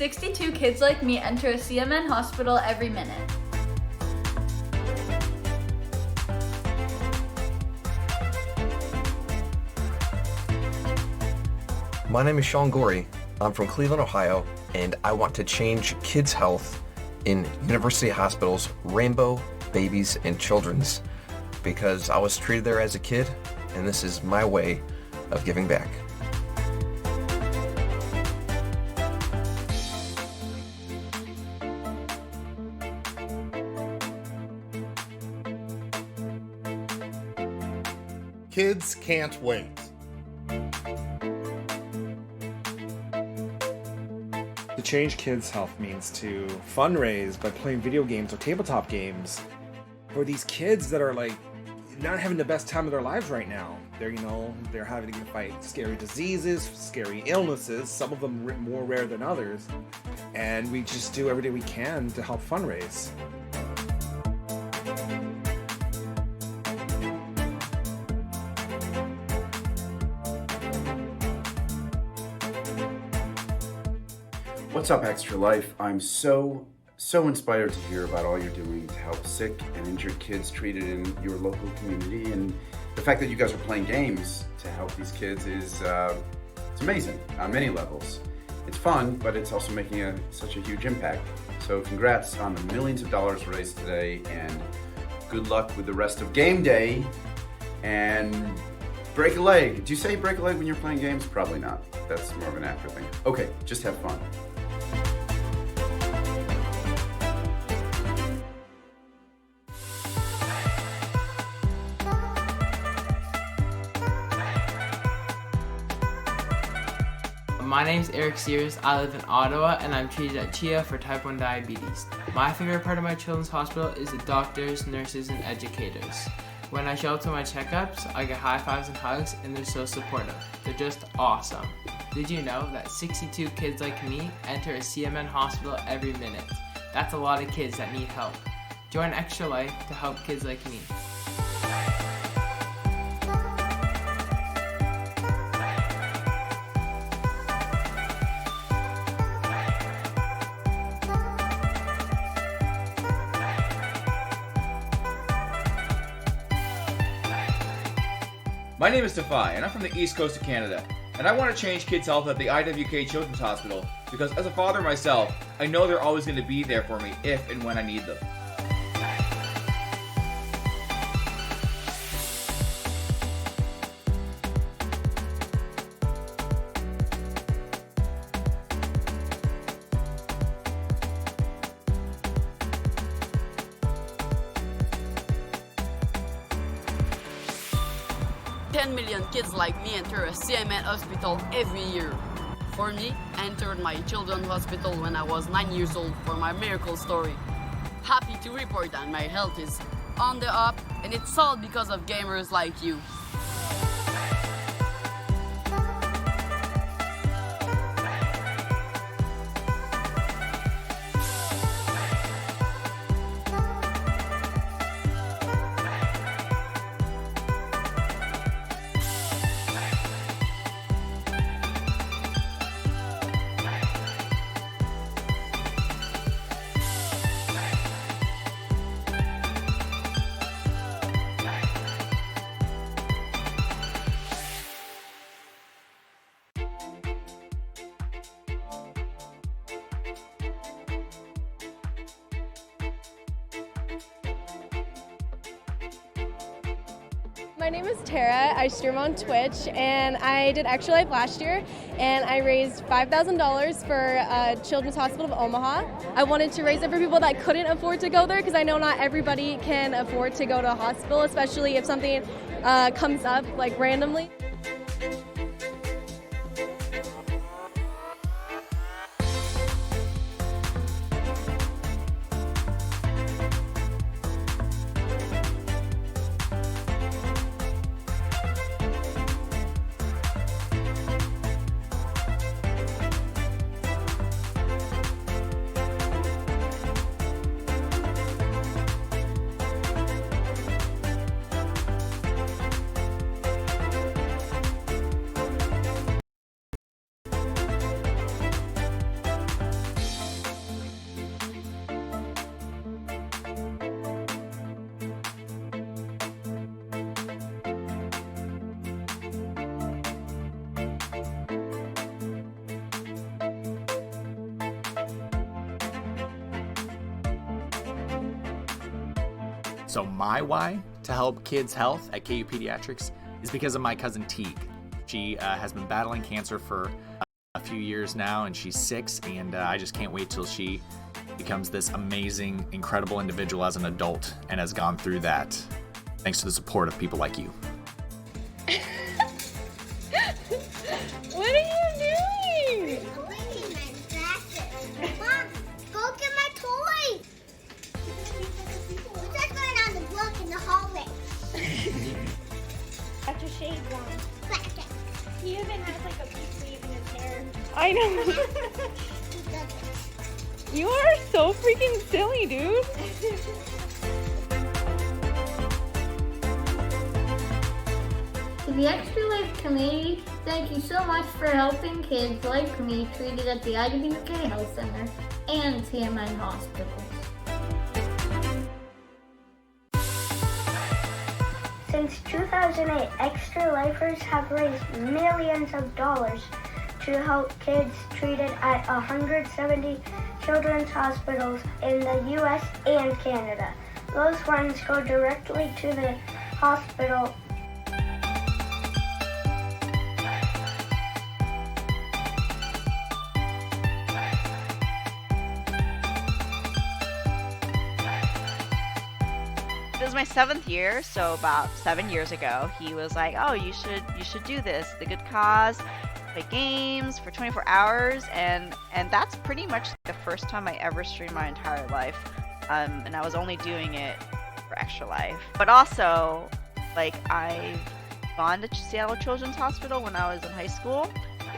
62 kids like me enter a CMN hospital every minute. My name is Sean Gorey. I'm from Cleveland, Ohio, and I want to change kids' health in University Hospital's Rainbow Babies and Children's because I was treated there as a kid, and this is my way of giving back. Kids can't wait. To change kids' health means to fundraise by playing video games or tabletop games for these kids that are like not having the best time of their lives right now. They're having to fight scary diseases, scary illnesses, some of them more rare than others, and we just do everything we can to help fundraise. What's up, Extra Life? I'm so inspired to hear about all you're doing to help sick and injured kids treated in your local community, and the fact that you guys are playing games to help these kids is it's amazing on many levels. It's fun, but it's also making such a huge impact. So congrats on the millions of dollars raised today, and good luck with the rest of game day. And break a leg. Do you say break a leg when you're playing games? Probably not. That's more of an actor thing. Okay, just have fun. My name's Eric Sears. I live in Ottawa and I'm treated at CHIA for type 1 diabetes. My favorite part of my children's hospital is the doctors, nurses, and educators. When I show up to my checkups, I get high fives and hugs, and they're so supportive. They're just awesome. Did you know that 62 kids like me enter a CMN hospital every minute? That's a lot of kids that need help. Join Extra Life to help kids like me. My name is Defy, and I'm from the East Coast of Canada, and I want to change kids' health at the IWK Children's Hospital because as a father myself, I know they're always going to be there for me if and when I need them. $10 million kids like me enter a CMN hospital every year. For me, I entered my children's hospital when I was 9 years old for my miracle story. Happy to report that my health is on the up, and it's all because of gamers like you. My name is Tara. I stream on Twitch, and I did Extra Life last year, and I raised $5,000 for Children's Hospital of Omaha. I wanted to raise it for people that couldn't afford to go there because I know not everybody can afford to go to a hospital, especially if something comes up like randomly. So my why to help kids' health at KU Pediatrics is because of my cousin Teague. She has been battling cancer for a few years now, and she's 6, and I just can't wait till she becomes this amazing, incredible individual as an adult and has gone through that thanks to the support of people like you. What are you doing? Mom, go get my toys. We're just going on the block in the hallway. After shade one. He even has like a peace wave in his hair. I know. You are so freaking silly, dude. To the Extra Life community, thank you so much for helping kids like me treated at the IWK Health Center and TMN hospitals. Since 2008, Extra Lifers have raised millions of dollars to help kids treated at 170 children's hospitals in the U.S. and Canada. Those funds go directly to the hospital. It was my 7th year, so about 7 years ago, he was like, "Oh, you should do this. The good cause, play games for 24 hours," and that's pretty much the first time I ever streamed my entire life, and I was only doing it for Extra Life. But also, like, I've gone to Seattle Children's Hospital when I was in high school.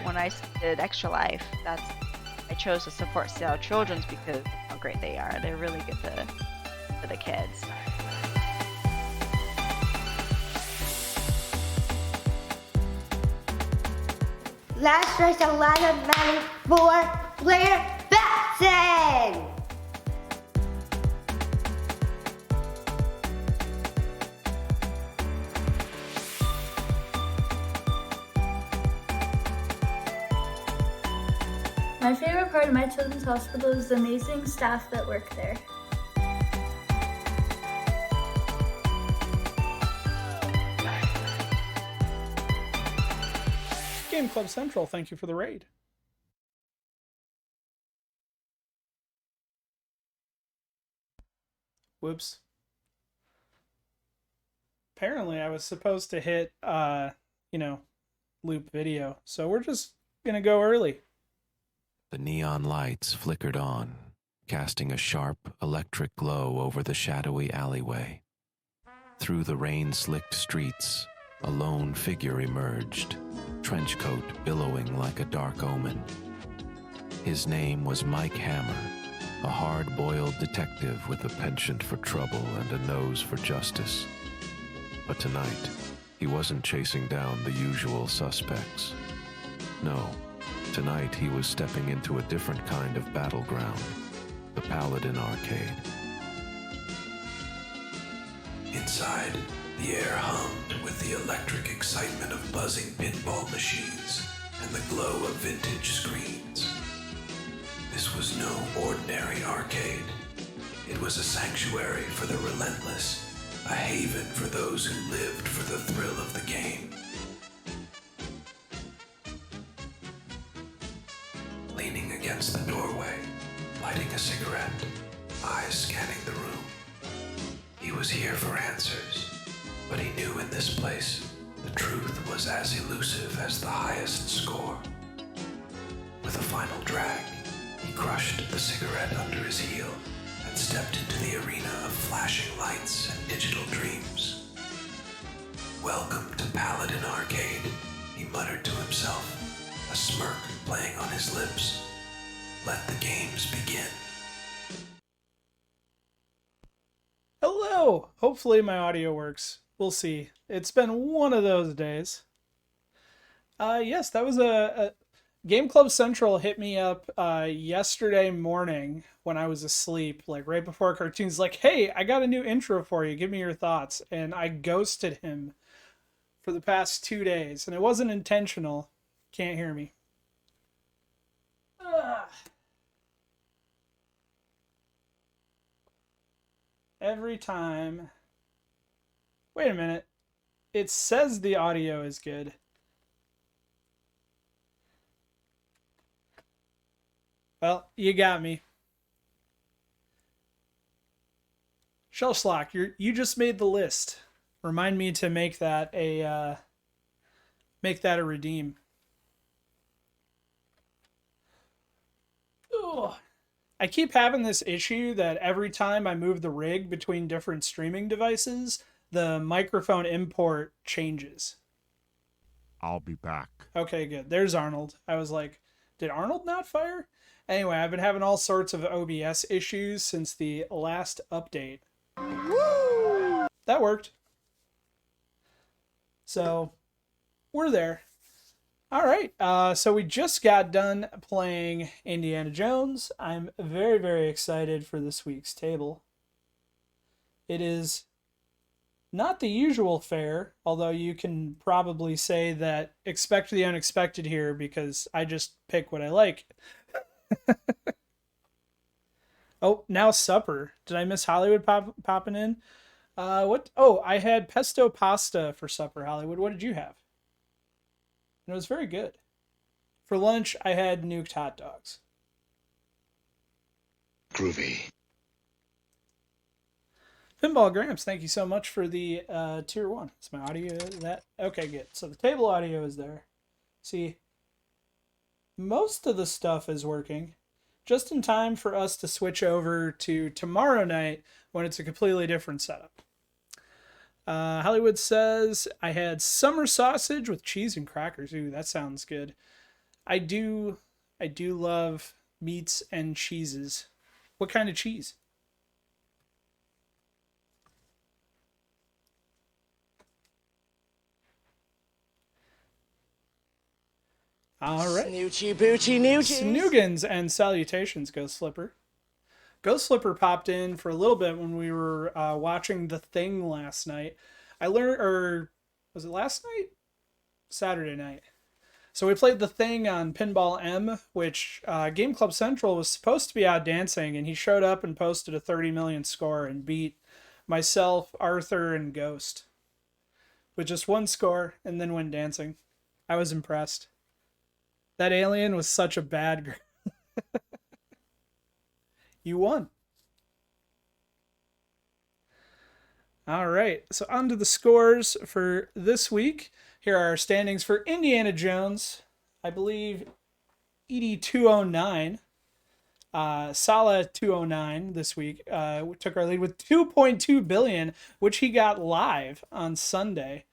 When I did Extra Life, I chose to support Seattle Children's because of how great they are. They're really good for the kids. Let's raise a lot of money for Blair Batson! My favorite part of my children's hospital is the amazing staff that work there. Game Club Central, thank you for the raid. Whoops. Apparently I was supposed to hit, loop video, so we're just gonna go early. The neon lights flickered on, casting a sharp, electric glow over the shadowy alleyway. Through the rain-slicked streets, a lone figure emerged, trenchcoat billowing like a dark omen. His name was Mike Hammer, a hard-boiled detective with a penchant for trouble and a nose for justice. But tonight, he wasn't chasing down the usual suspects. No, tonight he was stepping into a different kind of battleground, the Paladin Arcade. Inside, the air hummed with the electric excitement of buzzing pinball machines and the glow of vintage screens. This was no ordinary arcade. It was a sanctuary for the relentless, a haven for those who lived for the thrill of the game. Leaning against the doorway, lighting a cigarette, eyes scanning the room. He was here for answers. But he knew in this place, the truth was as elusive as the highest score. With a final drag, he crushed the cigarette under his heel and stepped into the arena of flashing lights and digital dreams. "Welcome to Paladin Arcade," he muttered to himself, a smirk playing on his lips. "Let the games begin." Hello! Hopefully my audio works. We'll see. It's been one of those days. Yes, that was a Game Club Central hit me up yesterday morning when I was asleep, like right before cartoons, like, "Hey, I got a new intro for you. Give me your thoughts." And I ghosted him for the past 2 days, and it wasn't intentional. Can't hear me. Ugh. Every time Wait a minute. It says the audio is good. Well, you got me. Shellslock, you just made the list. Remind me to make that a redeem. Ugh. I keep having this issue that every time I move the rig between different streaming devices, the microphone import changes. I'll be back. Okay, good. There's Arnold. I was like, did Arnold not fire? Anyway, I've been having all sorts of OBS issues since the last update. Woo! That worked. So, we're there. All right, so we just got done playing Indiana Jones. I'm very, very excited for this week's table. It is not the usual fare, although you can probably say that expect the unexpected here because I just pick what I like. Oh, now supper. Did I miss Hollywood popping in? What? Oh, I had pesto pasta for supper, Hollywood. What did you have? And it was very good. For lunch, I had nuked hot dogs. Groovy. Pinball Gramps, thank you so much for the tier 1. Is my audio that? Okay, good. So the table audio is there. See, most of the stuff is working. Just in time for us to switch over to tomorrow night when it's a completely different setup. Hollywood says, I had summer sausage with cheese and crackers. Ooh, that sounds good. I do love meats and cheeses. What kind of cheese? All right. Snoochie boochie noochies. Snoogans and salutations, Ghost Slipper. Ghost Slipper popped in for a little bit when we were watching The Thing last night. I learned, or was it last night? Saturday night. So we played The Thing on Pinball M, which Game Club Central was supposed to be out dancing, and he showed up and posted a 30 million score and beat myself, Arthur, and Ghost with just one score and then went dancing. I was impressed. That alien was such a bad girl. You won. All right, so on to the scores for this week. Here are our standings for Indiana Jones. I believe Edie 209. Sala 209 this week took our lead with 2.2 billion, which he got live on Sunday.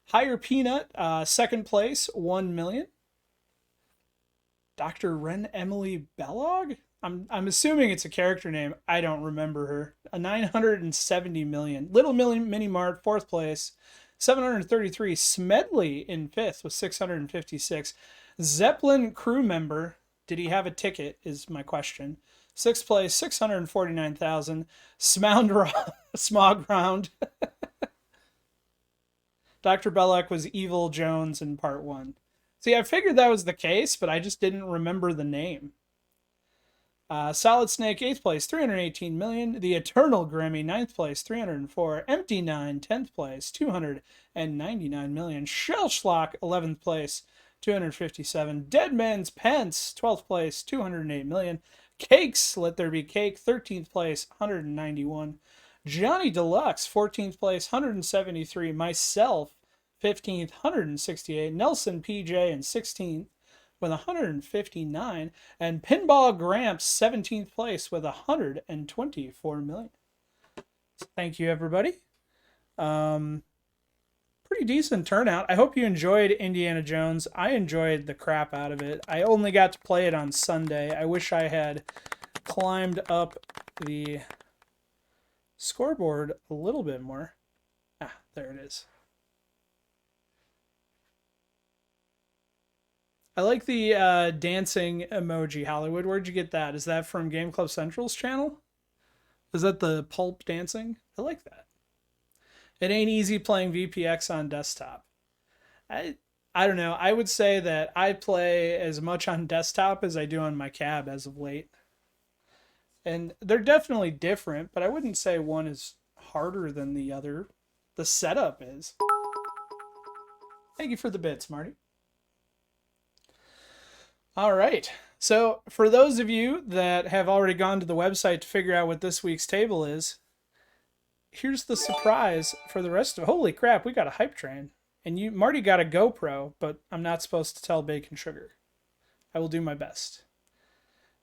Higher Peanut, second place, 1 million. Dr. Ren Emily Bellog? I'm assuming it's a character name. I don't remember her. A 970 million. Little Mini Mart, fourth place. 733. Smedley in fifth with 656. Zeppelin crew member. Did he have a ticket is my question. Sixth place, 649,000. Smog Round. Dr. Belloc was Evil Jones in part 1. See, I figured that was the case, but I just didn't remember the name. Solid Snake, 8th place, 318 million. The Eternal Grimmy, 9th place, 304. Empty 9, 10th place, 299 million. Shellschlock, 11th place, 257. Dead Man's Pence, 12th place, 208 million. Cakes, Let There Be Cake, 13th place, 191. Johnny Deluxe, 14th place, 173. Myself, 15th, 168. Nelson PJ in 16th with 159. And Pinball Gramps, 17th place with 124 million. So thank you, everybody. Pretty decent turnout. I hope you enjoyed Indiana Jones. I enjoyed the crap out of it. I only got to play it on Sunday. I wish I had climbed up the scoreboard a little bit more. Ah, there it is. I like the dancing emoji, Hollywood. Where'd you get that? Is that from Game Club Central's channel? Is that the pulp dancing? I like that. It ain't easy playing VPX on desktop. I don't know. I would say that I play as much on desktop as I do on my cab as of late. And they're definitely different, but I wouldn't say one is harder than the other. the setup is. Thank you for the bits, Marty. All right. So for those of you that have already gone to the website to figure out what this week's table is, here's the surprise for the rest of... Holy crap, we got a hype train. And Marty got a GoPro, but I'm not supposed to tell Bacon Sugar. I will do my best.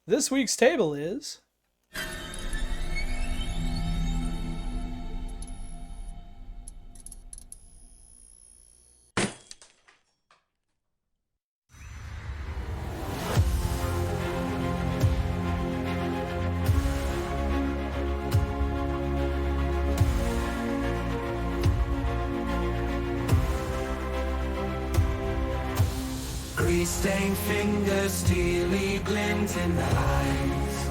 This week's table is... Grease-stained fingers, steely glint in the eyes.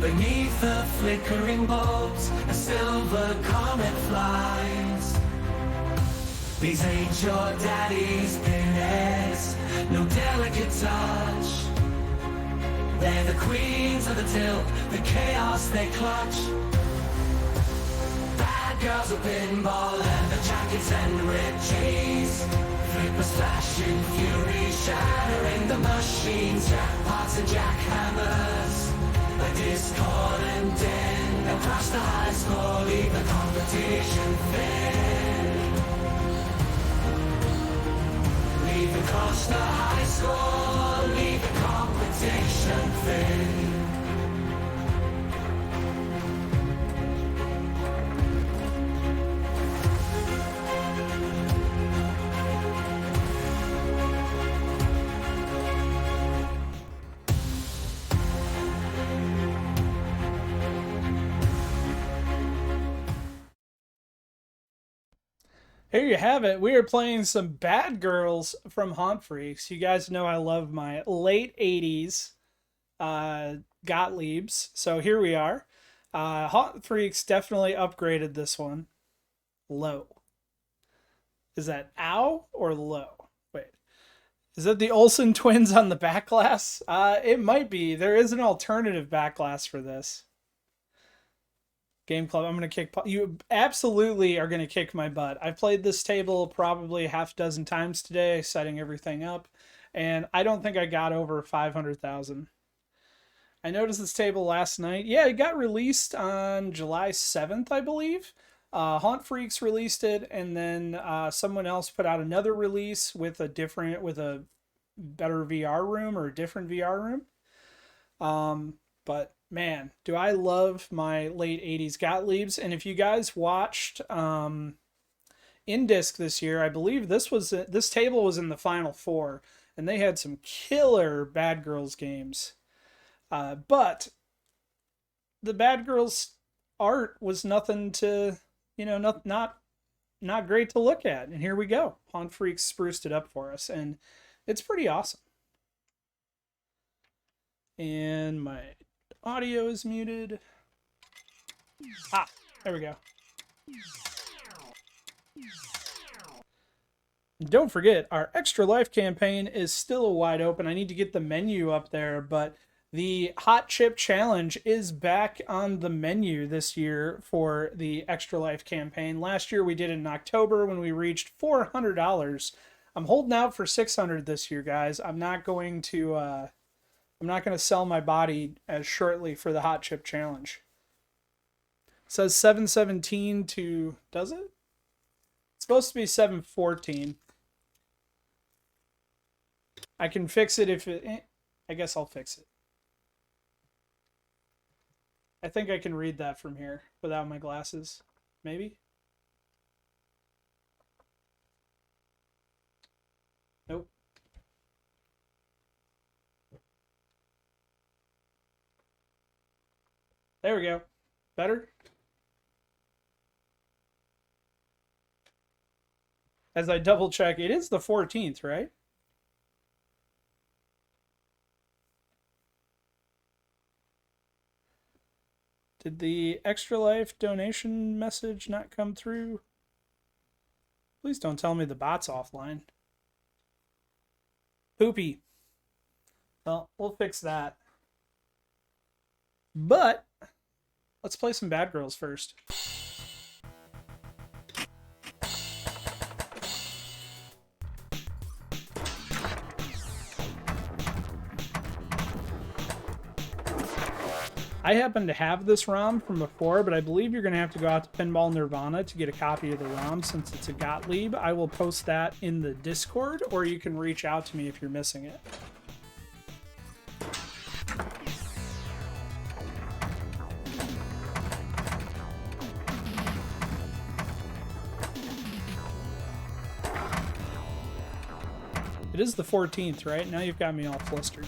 Beneath the flickering bulbs, a silver comet flies. These ain't your daddy's pinheads, no delicate touch. They're the queens of the tilt, the chaos they clutch. Bad girls with pinball and the jackets and ripped jeans. Flippers flashing fury, shattering the machines. Jackpots and jackhammers, a discordant din. They'll crush the high score, leave the competition thin. Leave the crush the high score, leave the competition thin. Here you have it. We are playing some Bad Girls from Haunt Freaks. You guys know I love my late 80s Gottliebs. So here we are. Haunt Freaks definitely upgraded this one. Low. Is that ow or low? Wait. Is that the Olsen twins on the back glass? It might be. There is an alternative back glass for this. Game Club, I'm going to kick... You absolutely are going to kick my butt. I've played this table probably half a dozen times today, setting everything up, and I don't think I got over 500,000. I noticed this table last night. Yeah, it got released on July 7th, I believe. Haunt Freaks released it, and then someone else put out another release with a better VR room or a different VR room. But man, do I love my late 80s Gottliebs. And if you guys watched In-Disc this year, I believe this table was in the Final Four, and they had some killer Bad Girls games. But the Bad Girls art was nothing to, not great to look at. And here we go. Haunt Freaks spruced it up for us, and it's pretty awesome. And my audio is muted. There we go. Don't forget, our Extra Life campaign is still wide open. I need to get the menu up there, but the Hot Chip Challenge is back on the menu this year for the Extra Life campaign. Last year we did it in October when we reached $400. I'm holding out for $600 this year, guys. I'm not going to sell my body as shortly for the Hot Chip Challenge. It says 717 to... Does it? It's supposed to be 714. I can fix it if it... I guess I'll fix it. I think I can read that from here without my glasses. Maybe? Nope. There we go. Better? As I double check, it is the 14th, right? Did the Extra Life donation message not come through? Please don't tell me the bot's offline. Poopy. Well, we'll fix that. But let's play some Bad Girls first. I happen to have this ROM from before, but I believe you're going to have to go out to Pinball Nirvana to get a copy of the ROM since it's a Gottlieb. I will post that in the Discord, or you can reach out to me if you're missing it. It is the 14th, right? Now you've got me all flustered.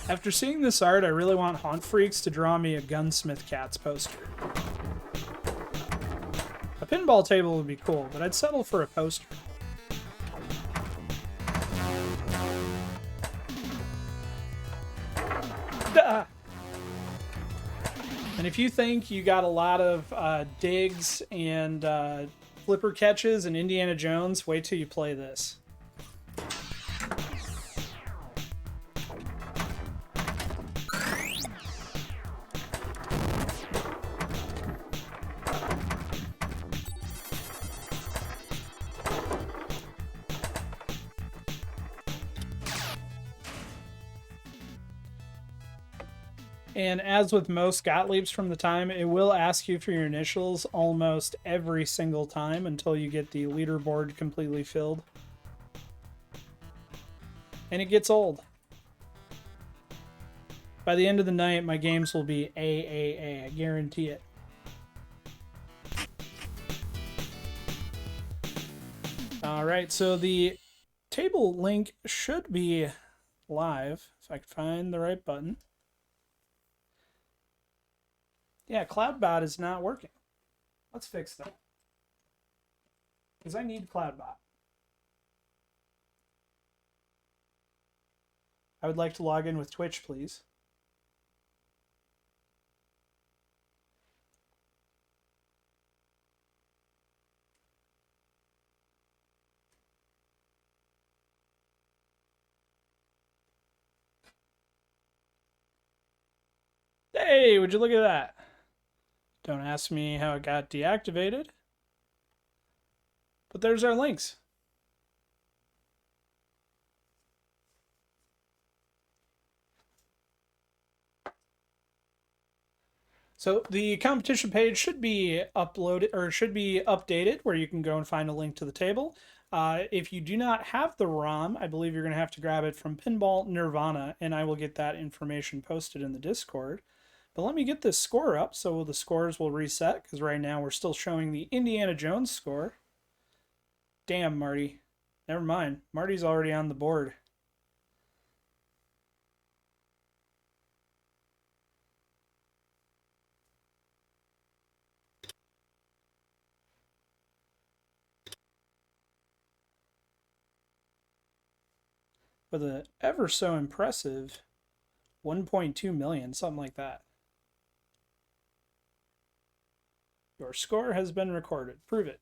After seeing this art, I really want Haunt Freaks to draw me a Gunsmith Cats poster. A pinball table would be cool, but I'd settle for a poster. Duh. And if you think you got a lot of digs and flipper catches in Indiana Jones, wait till you play this. And as with most Gottliebs from the time, it will ask you for your initials almost every single time until you get the leaderboard completely filled. And it gets old. By the end of the night, my games will be AAA, I guarantee it. Alright, so the table link should be live, if I can find the right button. Yeah, CloudBot is not working. Let's fix that. Because I need CloudBot. I would like to log in with Twitch, please. Hey, would you look at that? Don't ask me how it got deactivated. But there's our links. So the competition page should be uploaded, or should be updated, where you can go and find a link to the table. If you do not have the ROM, I believe you're going to have to grab it from Pinball Nirvana, and I will get that information posted in the Discord. But let me get this score up so the scores will reset, because right now we're still showing the Indiana Jones score. Damn, Marty. Never mind. Marty's already on the board. With an ever so impressive 1.2 million, something like that. Your score has been recorded. Prove it.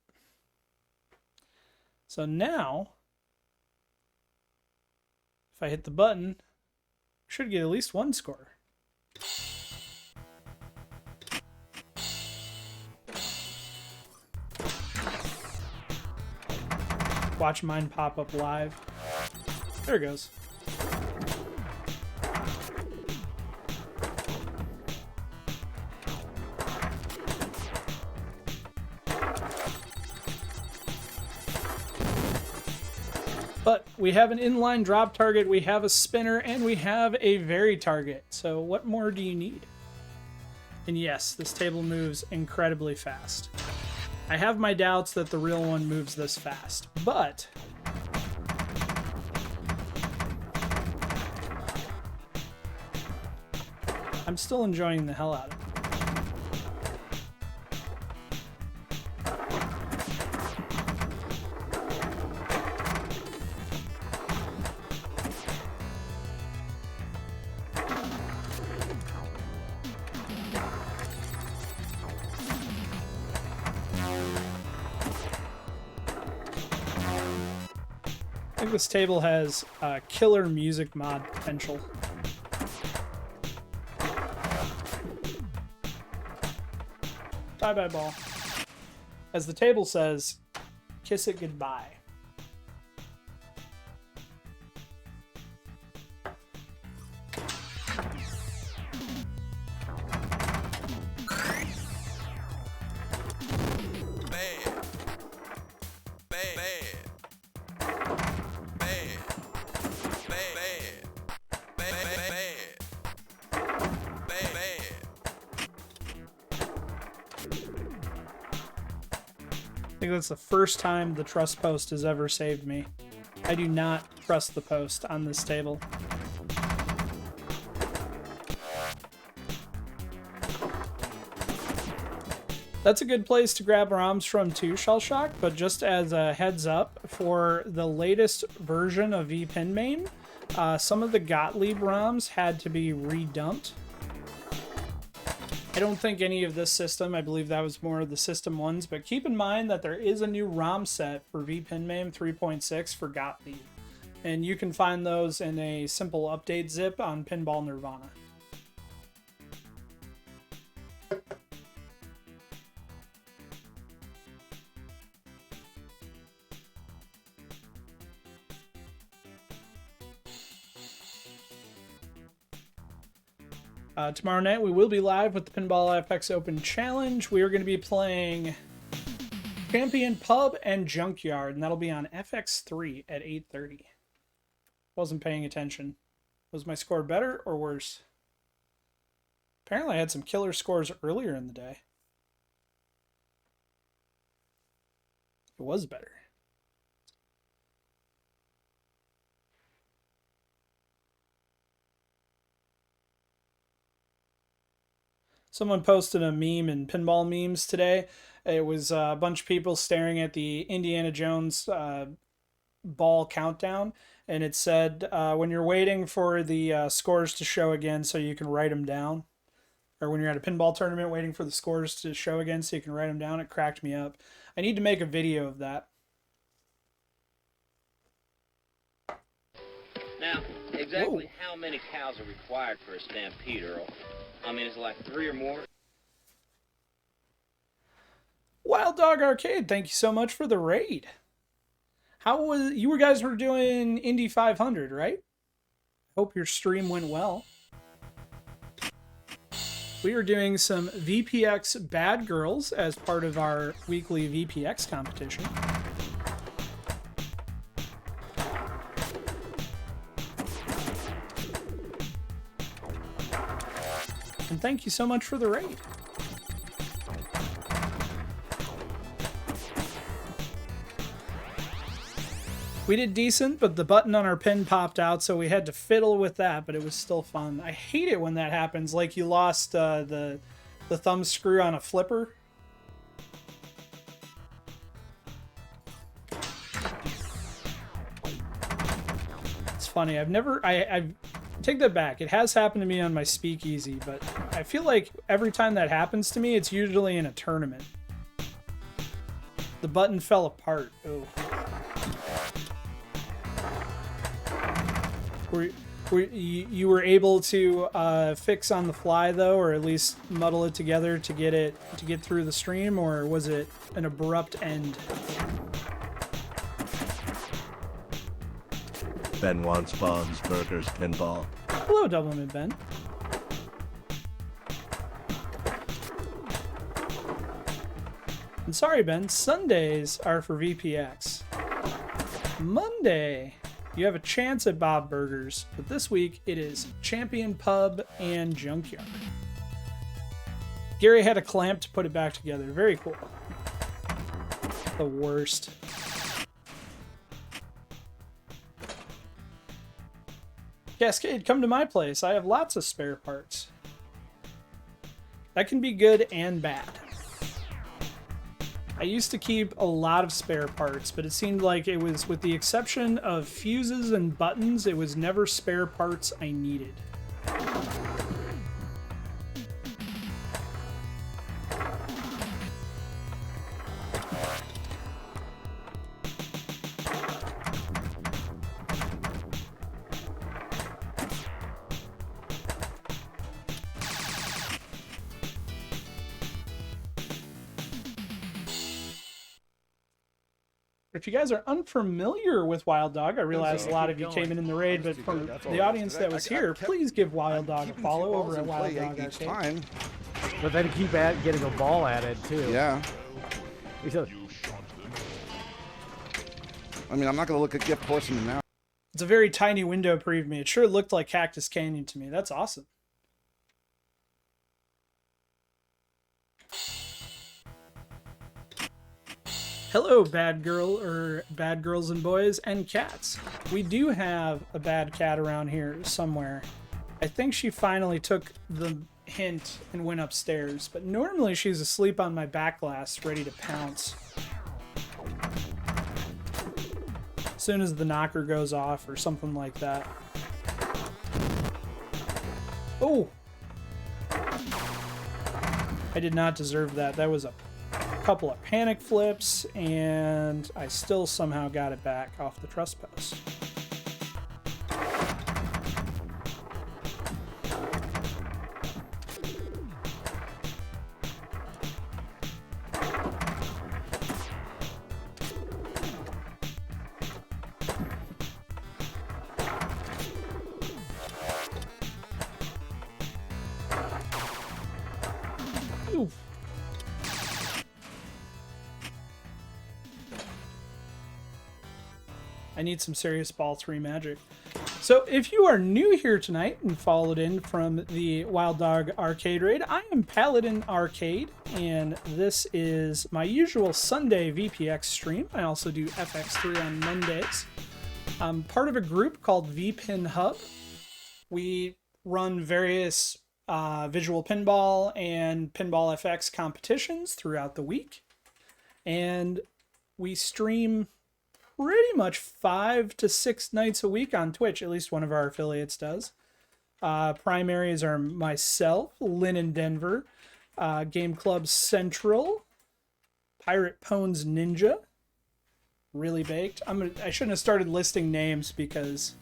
So now, if I hit the button, I should get at least one score. Watch mine pop up live. There it goes. But we have an inline drop target, we have a spinner, and we have a vary target. So what more do you need? And yes, this table moves incredibly fast. I have my doubts that the real one moves this fast, but I'm still enjoying the hell out of it. I think this table has killer music mod potential. Bye-bye ball. As the table says, kiss it goodbye. I think that's the first time the trust post has ever saved me. I do not trust the post on this table. That's a good place to grab ROMs from too, Shellshock, but just as a heads up, for the latest version of vPinMain, some of the Gottlieb ROMs had to be redumped. I don't think any of this system, I believe that was more of the system ones, but keep in mind that there is a new ROM set for vPinMain 3.6 for Gottlieb, and you can find those in a simple update zip on Pinball Nirvana. Tomorrow night we will be live with the Pinball FX Open Challenge. We are going to be playing Champion Pub and Junkyard, and that'll be on FX3 at 8:30. Wasn't paying attention. Was my score better or worse? Apparently I had some killer scores earlier in the day. It was better. Someone posted a meme in Pinball Memes today. It was a bunch of people staring at the Indiana Jones ball countdown, and it said, when you're waiting for the scores to show again so you can write them down, or when you're at a pinball tournament waiting for the scores to show again so you can write them down, it cracked me up. I need to make a video of that. Now, exactly how many cows are required for a stampede, Earl? I mean, is it like 3 or more? Wild Dog Arcade, thank you so much for the raid. How was you guys were doing Indy 500, right? Hope your stream went well. We are doing some VPX Bad Girls as part of our weekly VPX competition. And thank you so much for the raid. We did decent, but the button on our pin popped out, so we had to fiddle with that, but it was still fun. I hate it when that happens, like you lost the thumb screw on a flipper. It's funny, I take that back. It has happened to me on my speakeasy, but I feel like every time that happens to me, it's usually in a tournament. The button fell apart. Oh. You were able to fix on the fly though, or at least muddle it together to get through the stream, or was it an abrupt end? Ben wants buns, burgers, pinball. Hello, Doublemint Ben. And sorry, Ben, Sundays are for VPX. Monday, you have a chance at Bob Burgers, but this week it is Champion Pub and Junkyard. Gary had a clamp to put it back together. Very cool. The worst. Cascade, come to my place. I have lots of spare parts. That can be good and bad. I used to keep a lot of spare parts, but it seemed like it was, with the exception of fuses and buttons, it was never spare parts I needed. If you guys are unfamiliar with Wild Dog, I realize a lot of you came in the raid, but from the audience that was here, please give Wild Dog a follow over at Wild Dog Arcade. But then keep getting a ball added too. Yeah. I mean, I'm not going to look at gift horseman now. It's a very tiny window preview. It sure looked like Cactus Canyon to me. That's awesome. Hello, bad girl, or bad girls and boys and cats. We do have a bad cat around here somewhere. I think she finally took the hint and went upstairs, but normally she's asleep on my back glass, ready to pounce. As soon as the knocker goes off or something like that. Oh! I did not deserve that. That was a couple of panic flips, and I still somehow got it back off the trespass. Oof. I need some serious ball 3 magic. So if you are new here tonight and followed in from the Wild Dog Arcade Raid, I am Paladin Arcade, and this is my usual Sunday VPX stream. I also do FX3 on Mondays. I'm part of a group called VPin Hub. We run various visual pinball and pinball FX competitions throughout the week, and we stream pretty much 5 to 6 nights a week on Twitch. At least one of our affiliates does. Primaries are myself, Lynn in Denver, Game Club Central, Pirate Pones Ninja, Really Baked. I shouldn't have started listing names because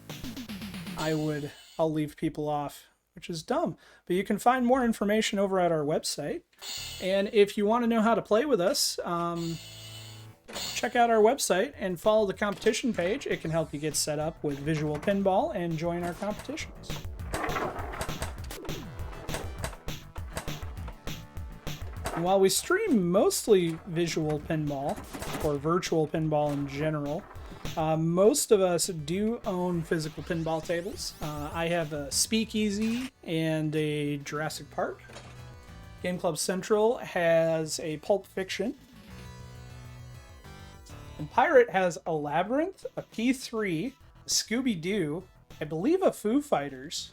I'll leave people off, which is dumb. But you can find more information over at our website. And if you want to know how to play with us, check out our website and follow the competition page. It can help you get set up with visual pinball and join our competitions. And while we stream mostly visual pinball, or virtual pinball in general, most of us do own physical pinball tables. I have a Speakeasy and a Jurassic Park. Game Club Central has a Pulp Fiction. And Pirate has a Labyrinth, a P3, a Scooby-Doo, I believe a Foo Fighters.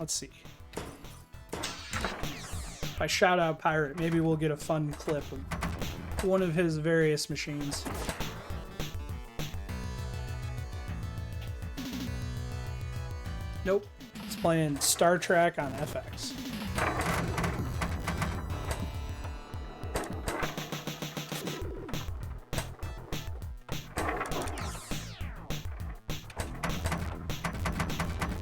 Let's see. If I shout out Pirate, maybe we'll get a fun clip of one of his various machines. Nope. It's playing Star Trek on FX.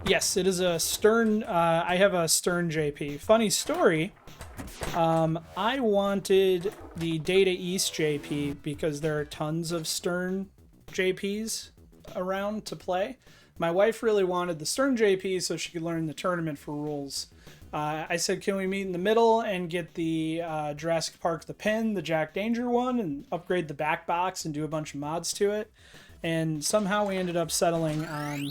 Yes, it is a Stern. I have a Stern JP. Funny story. I wanted the Data East JP because there are tons of Stern JPs around to play. My wife really wanted the Stern JP so she could learn the tournament for rules. I said, can we meet in the middle and get the Jurassic Park the Pin, the Jack Danger one, and upgrade the back box and do a bunch of mods to it? And somehow we ended up settling on...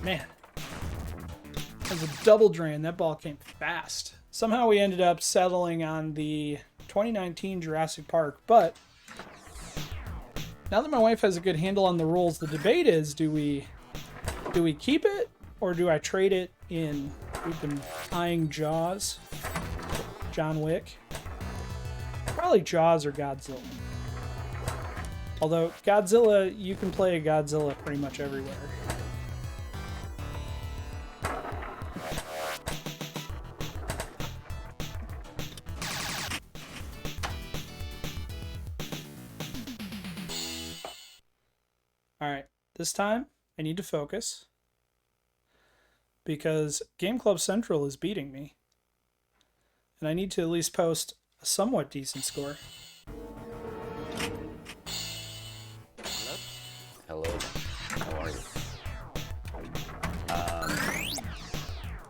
Man, that was a double drain. That ball came fast. Somehow we ended up settling on the 2019 Jurassic Park, but now that my wife has a good handle on the rules, the debate is, do we keep it or do I trade it in? We've been eyeing Jaws, John Wick, probably Jaws or Godzilla. Although Godzilla, you can play Godzilla pretty much everywhere. Alright, this time I need to focus because Game Club Central is beating me. And I need to at least post a somewhat decent score. Hello. How are you?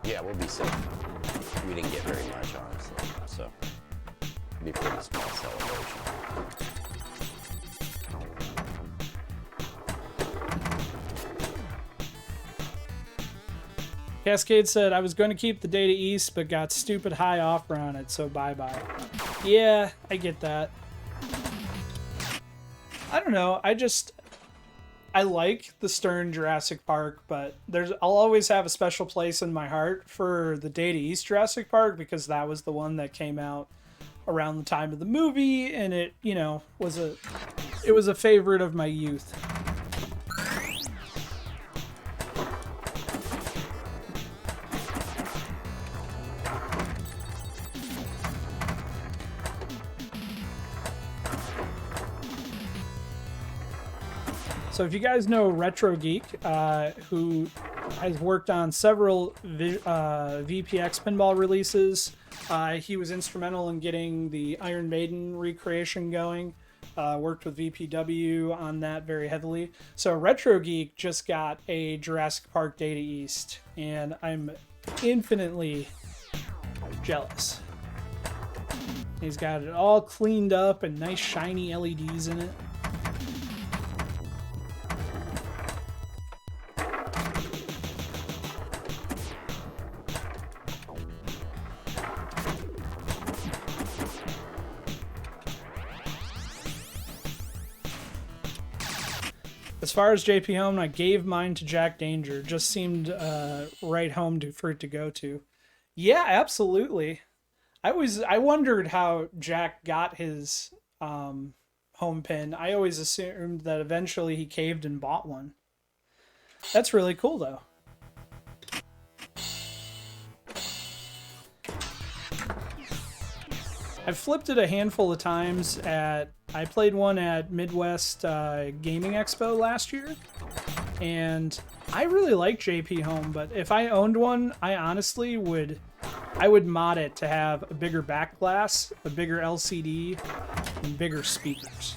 Yeah, we'll be safe. We didn't get very much, honestly, so it'll be a pretty small celebration. Cascade said, I was going to keep the Data East, but got stupid high offer on it, so bye-bye. Yeah, I get that. I don't know, I like the Stern Jurassic Park, but I'll always have a special place in my heart for the Data East Jurassic Park, because that was the one that came out around the time of the movie, and it, you know, was a favorite of my youth. So if you guys know Retro Geek, who has worked on several VPX pinball releases, he was instrumental in getting the Iron Maiden recreation going, worked with VPW on that very heavily. So Retro Geek just got a Jurassic Park Data East, and I'm infinitely jealous. He's got it all cleaned up and nice shiny LEDs in it. As far as JP Home, I gave mine to Jack Danger. Just seemed right home for it to go to. Yeah, absolutely. I wondered how Jack got his home pin. I always assumed that eventually he caved and bought one. That's really cool, though. I've flipped it a handful of times I played one at Midwest Gaming Expo last year, and I really like JP Home, but if I owned one, I honestly would mod it to have a bigger back glass, a bigger LCD, and bigger speakers.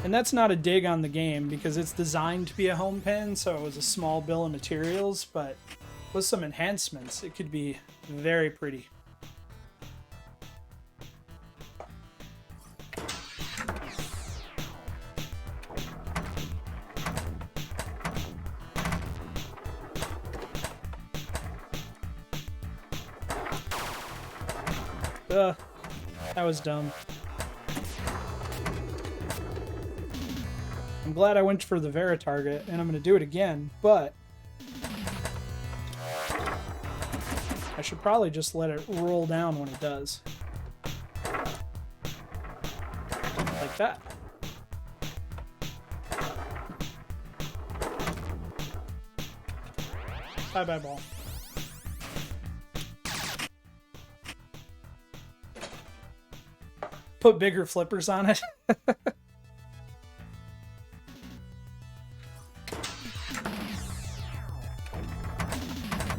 And that's not a dig on the game, because it's designed to be a home pin, so it was a small bill of materials, but with some enhancements, it could be very pretty. That was dumb. I'm glad I went for the Vera target, and I'm going to do it again, but I should probably just let it roll down when it does. Like that. Bye-bye, ball. Put bigger flippers on it. I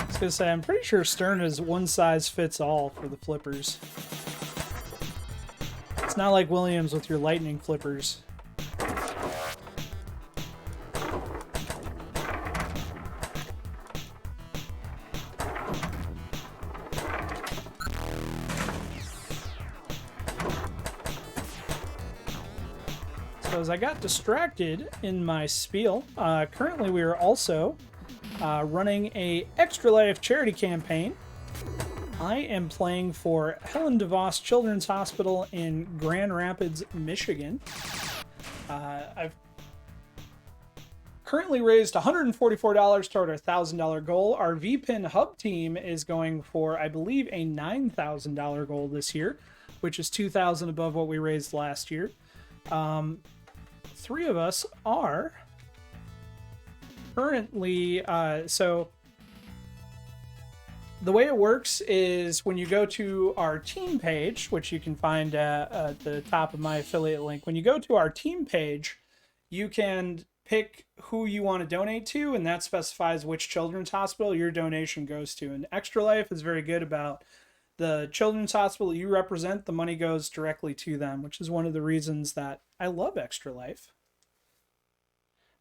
was gonna say, I'm pretty sure Stern is one size fits all for the flippers. It's not like Williams with your lightning flippers. As I got distracted in my spiel, currently we are also running a Extra Life charity campaign. I am playing for Helen DeVos Children's Hospital in Grand Rapids, Michigan. I've currently raised $144 toward our $1,000 goal. Our VPN Hub team is going for, I believe, a $9,000 goal this year, which is $2,000 above what we raised last year. Three of us are currently, so the way it works is when you go to our team page, which you can find at the top of my affiliate link, when you go to our team page, you can pick who you want to donate to, and that specifies which children's hospital your donation goes to. And Extra Life is very good about the children's hospital you represent, the money goes directly to them, which is one of the reasons that I love Extra Life.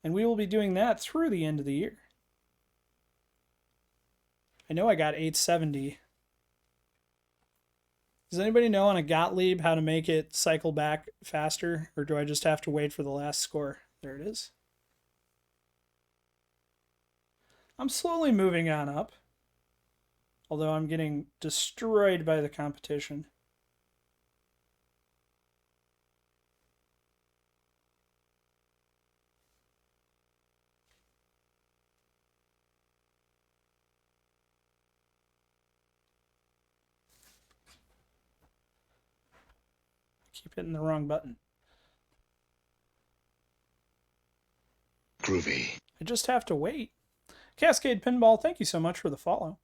And we will be doing that through the end of the year. I know I got 870. Does anybody know on a Gottlieb how to make it cycle back faster? Or do I just have to wait for the last score? There it is. I'm slowly moving on up. Although I'm getting destroyed by the competition. Keep hitting the wrong button. Groovy. I just have to wait. Cascade Pinball, thank you so much for the follow.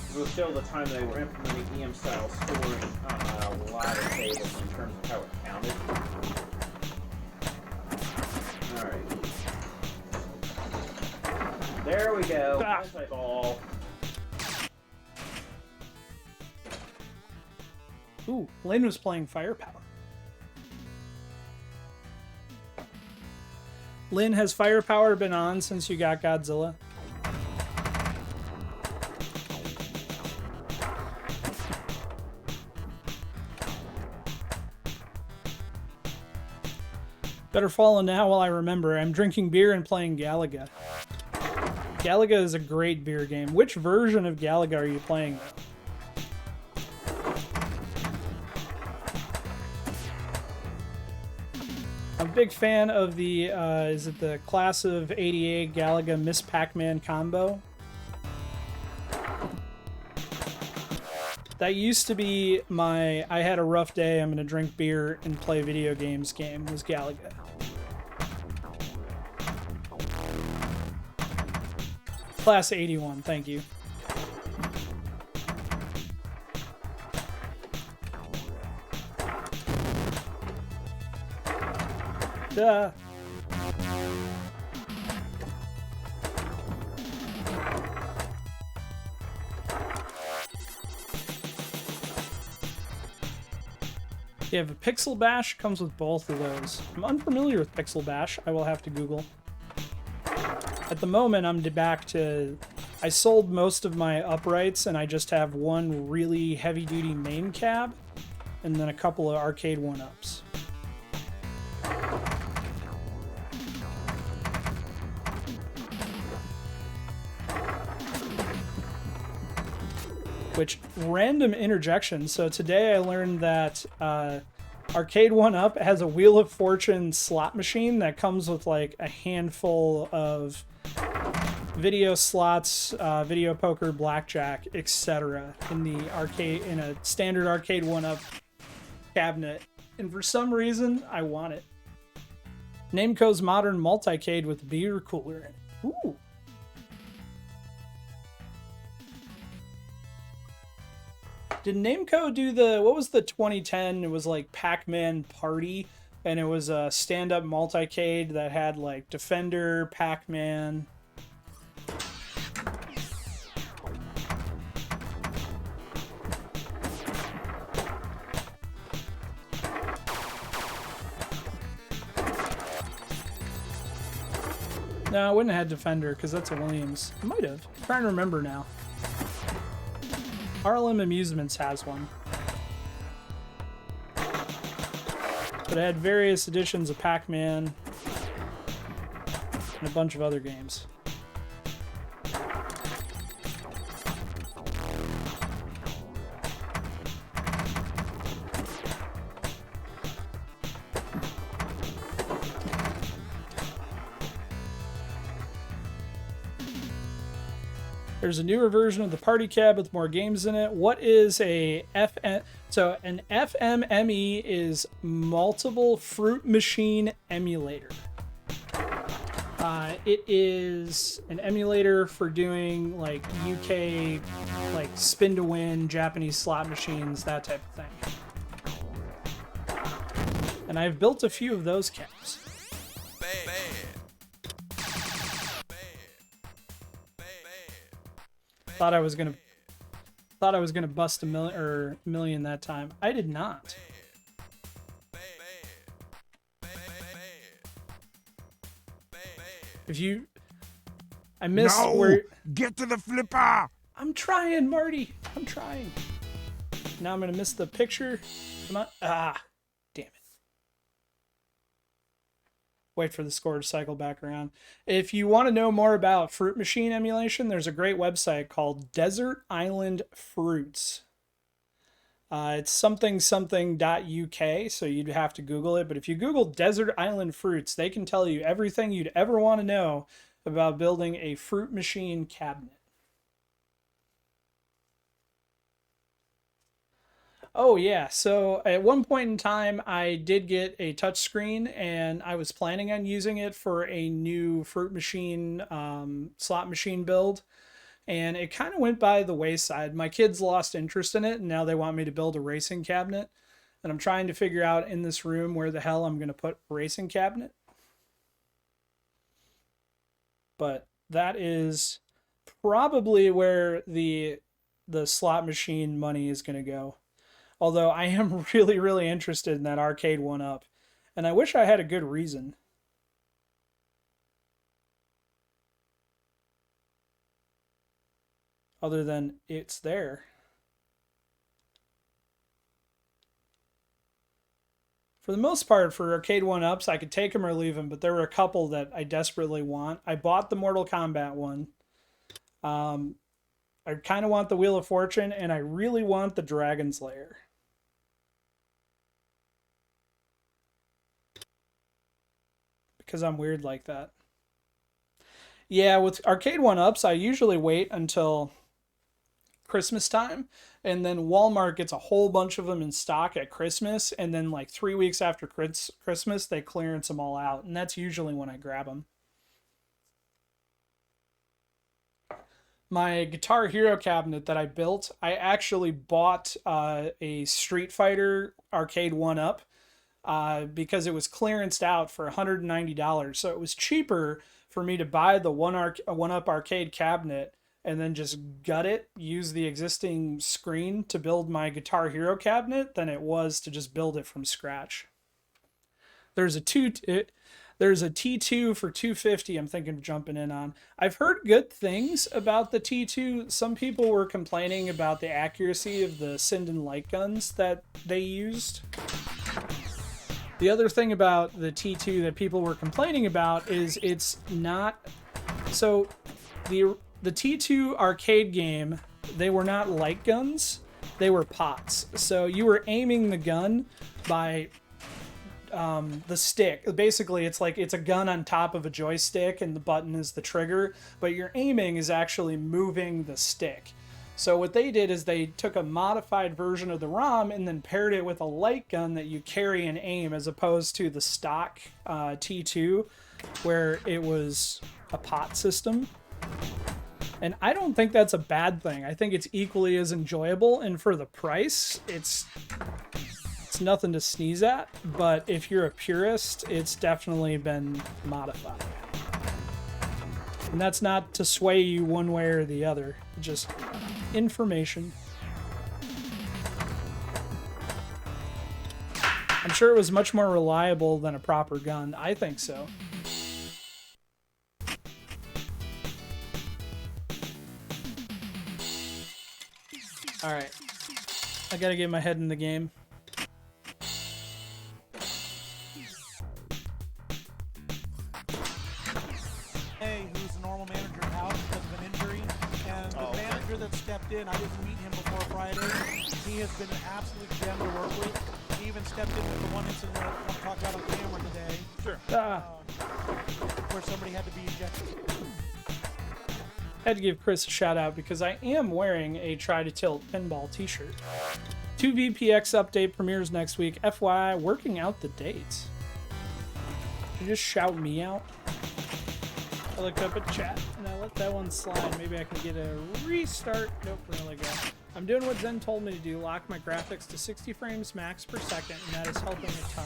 It was still the time they were implementing EM-style scoring on ladder tables in terms of how it counted. Alright. There we go. Multi-ball. Ooh, Lynn was playing Firepower. Lynn, has Firepower been on since you got Godzilla? Better follow now while I remember. I'm drinking beer and playing Galaga. Galaga is a great beer game. Which version of Galaga are you playing, though? I'm a big fan of the, is it the Class of 88 Galaga Miss Pac-Man combo? That used to be my I had a rough day, I'm gonna drink beer and play video games game, was Galaga. Class 81, thank you. Duh. You have a Pixel Bash, comes with both of those. I'm unfamiliar with Pixel Bash, I will have to Google. At the moment, I'm back to... I sold most of my uprights, and I just have one really heavy-duty main cab, and then a couple of arcade one-ups. Which, random interjection, so today I learned that Arcade 1-Up has a Wheel of Fortune slot machine that comes with like a handful of video slots, video poker, blackjack, etc. in the arcade, in a standard Arcade 1-Up cabinet. And for some reason, I want it. Nameco's modern multicade with beer cooler in it. Ooh. Did Nameco do the, what was the 2010? It was like Pac-Man Party, and it was a stand-up multicade that had like Defender, Pac-Man. No, I wouldn't have had Defender, because that's a Williams. I might have. I'm trying to remember now. Harlem Amusements has one. But it had various editions of Pac-Man and a bunch of other games. There's a newer version of the Party Cab with more games in it. What is a FM? So an FMME is Multiple Fruit Machine Emulator. It is an emulator for doing like UK, like spin to win, Japanese slot machines, that type of thing. And I've built a few of those cabs. Thought I was gonna bust a million that time. I did not. If you, I missed no! where. Get to the flipper! I'm trying, Marty. I'm trying. Now I'm going to miss the picture. Come on. Ah, damn it. Wait for the score to cycle back around. If you want to know more about Fruit Machine emulation, there's a great website called Desert Island Fruits. It's something.uk, so you'd have to Google it. But if you Google Desert Island Fruits, they can tell you everything you'd ever want to know about building a Fruit Machine cabinet. Oh yeah, so at one point in time I did get a touchscreen and I was planning on using it for a new Fruit Machine slot machine build, and it kind of went by the wayside. My kids lost interest in it and now they want me to build a racing cabinet, and I'm trying to figure out in this room where the hell I'm going to put a racing cabinet. But that is probably where the slot machine money is going to go. Although I am really, really interested in that arcade 1-up. And I wish I had a good reason. Other than it's there. For the most part, for arcade 1-ups, I could take them or leave them, but there were a couple that I desperately want. I bought the Mortal Kombat one. I kind of want the Wheel of Fortune, and I really want the Dragon's Lair. Because I'm weird like that. Yeah, with arcade 1-ups, I usually wait until Christmas time, and then Walmart gets a whole bunch of them in stock at Christmas, and then like 3 weeks after Christmas, they clearance them all out, and that's usually when I grab them. My Guitar Hero cabinet that I built, I actually bought a Street Fighter arcade 1-up. Because it was clearanced out for $190. So it was cheaper for me to buy the 1-up arcade cabinet and then just gut it, use the existing screen to build my Guitar Hero cabinet than it was to just build it from scratch. There's a T2 for $250 I'm thinking of jumping in on. I've heard good things about the T2. Some people were complaining about the accuracy of the Sinden light guns that they used. The other thing about the T2 that people were complaining about is it's not... So, the T2 arcade game, they were not light guns, they were pots. So you were aiming the gun by the stick. Basically, it's a gun on top of a joystick and the button is the trigger, but your aiming is actually moving the stick. So what they did is they took a modified version of the ROM and then paired it with a light gun that you carry and aim, as opposed to the stock T2 where it was a pot system. And I don't think that's a bad thing. I think it's equally as enjoyable, and for the price, it's nothing to sneeze at. But if you're a purist, it's definitely been modified. And that's not to sway you one way or the other, just information. I'm sure it was much more reliable than a proper gun. I think so. Alright. I gotta get my head in the game. Who's the normal manager out because of an injury, and the manager that stepped in, I didn't meet him before Friday. He has been an absolute gem to work with. He even stepped in with the one incident that I want to talk about on camera today. Sure. Where somebody had to be ejected. I had to give Chris a shout out because I am wearing a Try to Tilt pinball t-shirt. 2VPX update premieres next week. FYI, working out the dates. Did you just shout me out? I looked up at chat and I let that one slide. Maybe I can get a restart. Nope, really good. I'm doing what Zen told me to do, lock my graphics to 60 frames max per second, and that is helping a ton.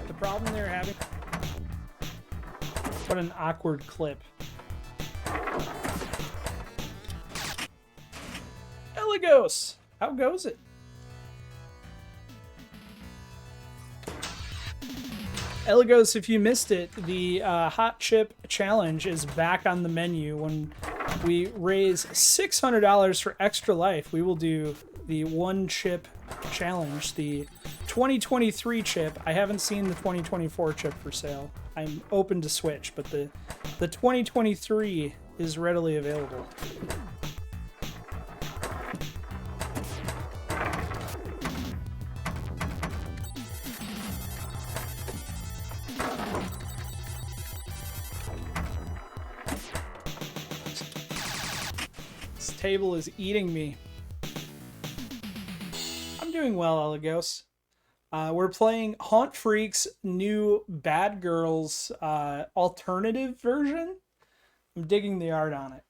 The problem they're having... What an awkward clip. Eligos! How goes it? Elagos, if you missed it, the Hot Chip Challenge is back on the menu. When we raise $600 for Extra Life, we will do the One Chip Challenge, the 2023 chip. I haven't seen the 2024 chip for sale. I'm open to switch, but the 2023 is readily available. This table is eating me. I'm doing well, Elagos. We're playing Haunt Freak's new Bad Girls alternative version. I'm digging the art on it.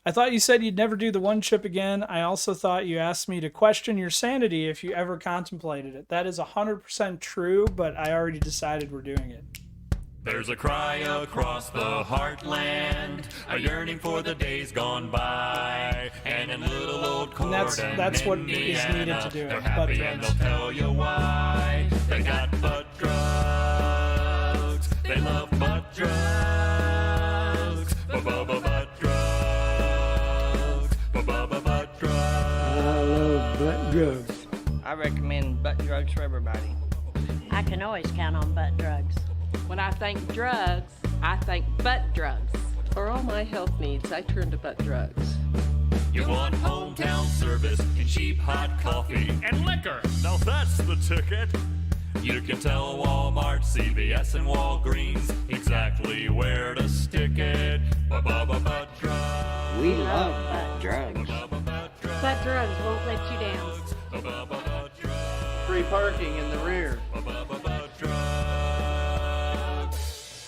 I thought you said you'd never do the one chip again. I also thought you asked me to question your sanity if you ever contemplated it. That is 100% true, but I already decided we're doing it. There's a cry across the heartland, a yearning for the days gone by, and in little old Corden, that's what Indiana, is needed to do it. they're Butt happy and they'll drugs. tell you why. They got butt drugs. They love butt drugs. Butt drugs. Butt drugs. I love butt drugs. I recommend butt drugs for everybody. I can always count on butt drugs. When I think drugs, I think butt drugs. For all my health needs, I turn to butt drugs. You want hometown service and cheap hot coffee and liquor. Now that's the ticket. You can tell Walmart, CVS, and Walgreens exactly where to stick it. Butt drugs. We love butt drugs. Butt drugs won't let you down. Free parking in the rear.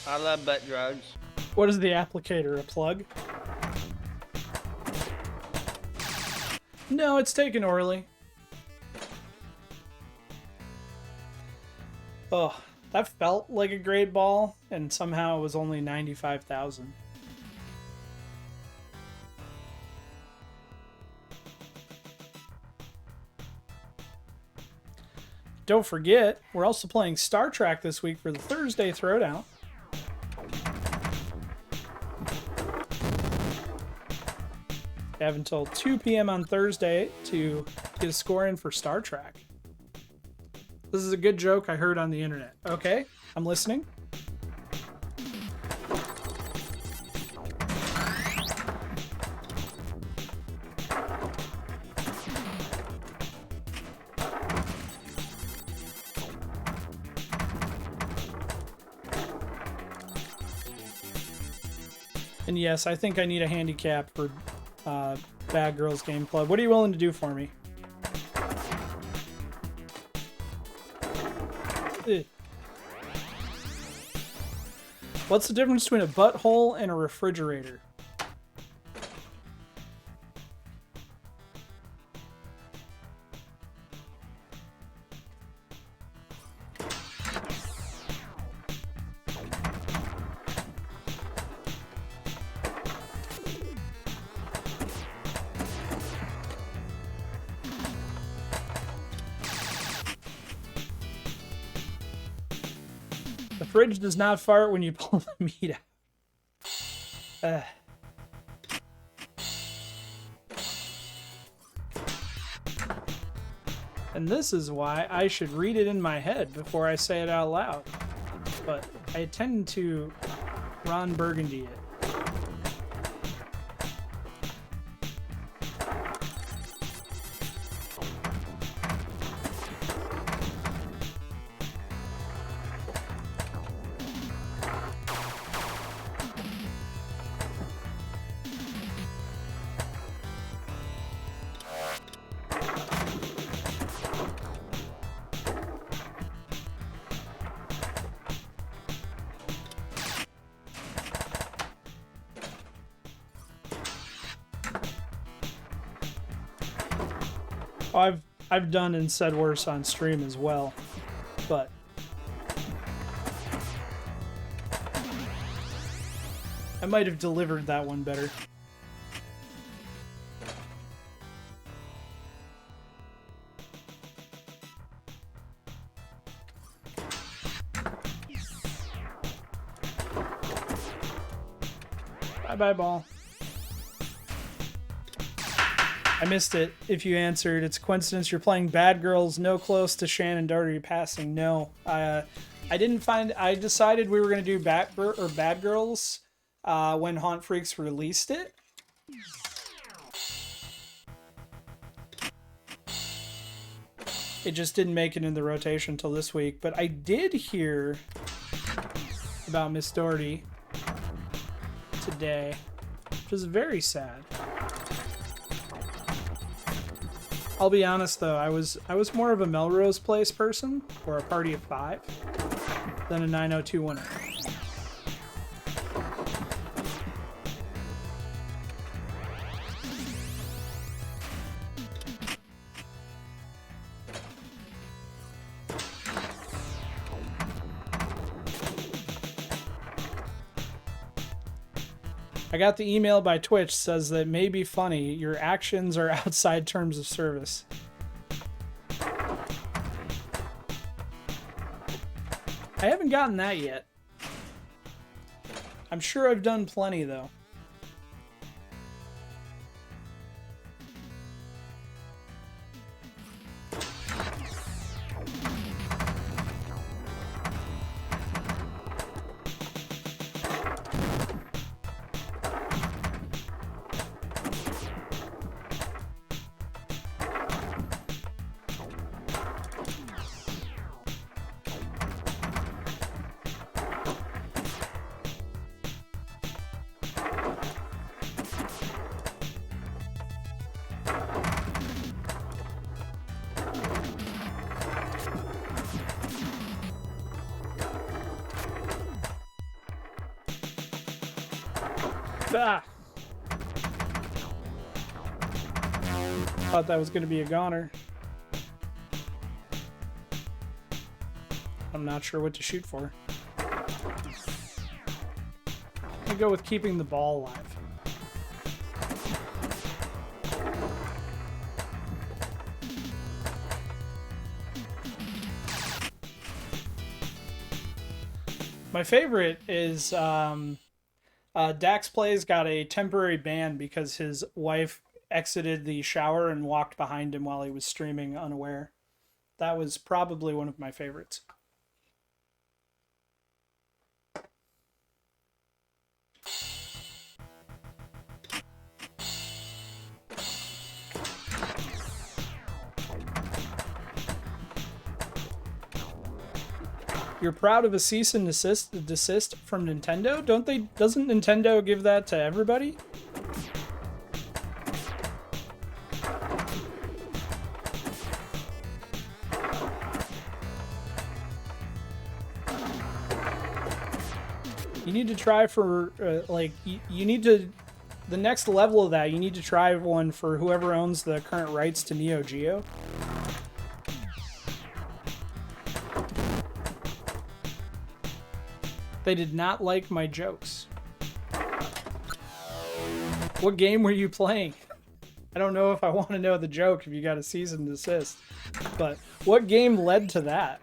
I love butt drugs. What is the applicator? A plug? No, it's taken orally. Oh, that felt like a great ball, and somehow it was only 95,000. Don't forget, we're also playing Star Trek this week for the Thursday Throwdown. You have until 2 p.m. on Thursday to get a score in for Star Trek. This is a good joke I heard on the internet. Okay, I'm listening. And yes, I think I need a handicap for Bad Girls Game Club. What are you willing to do for me? Ugh. What's the difference between a butthole and a refrigerator? The fridge does not fart when you pull the meat out. And this is why I should read it in my head before I say it out loud. But I tend to Ron Burgundy it. I've done and said worse on stream as well, but I might have delivered that one better. Bye-bye, Ball. I missed it if you answered. It's a coincidence you're playing Bad Girls, no close to Shannon Doherty passing. No. I didn't find... I decided we were going to do Bad Girls when Haunt Freaks released it. It just didn't make it in the rotation until this week. But I did hear about Miss Doherty today, which is very sad. I'll be honest though, I was more of a Melrose Place person, or a Party of 5, than a 90210. I got the email by Twitch, says that may be funny. Your actions are outside terms of service. I haven't gotten that yet. I'm sure I've done plenty though. Ah. Thought that was going to be a goner. I'm not sure what to shoot for. I'm going to go with keeping the ball alive. My favorite is Dax Plays got a temporary ban because his wife exited the shower and walked behind him while he was streaming unaware. That was probably one of my favorites. You're proud of a cease and desist from Nintendo? Doesn't Nintendo give that to everybody? You need to try for, you need to, the next level of that, you need to try one for whoever owns the current rights to Neo Geo. They did not like my jokes. What game were you playing? I don't know if I want to know the joke if you got a cease and desist. But what game led to that?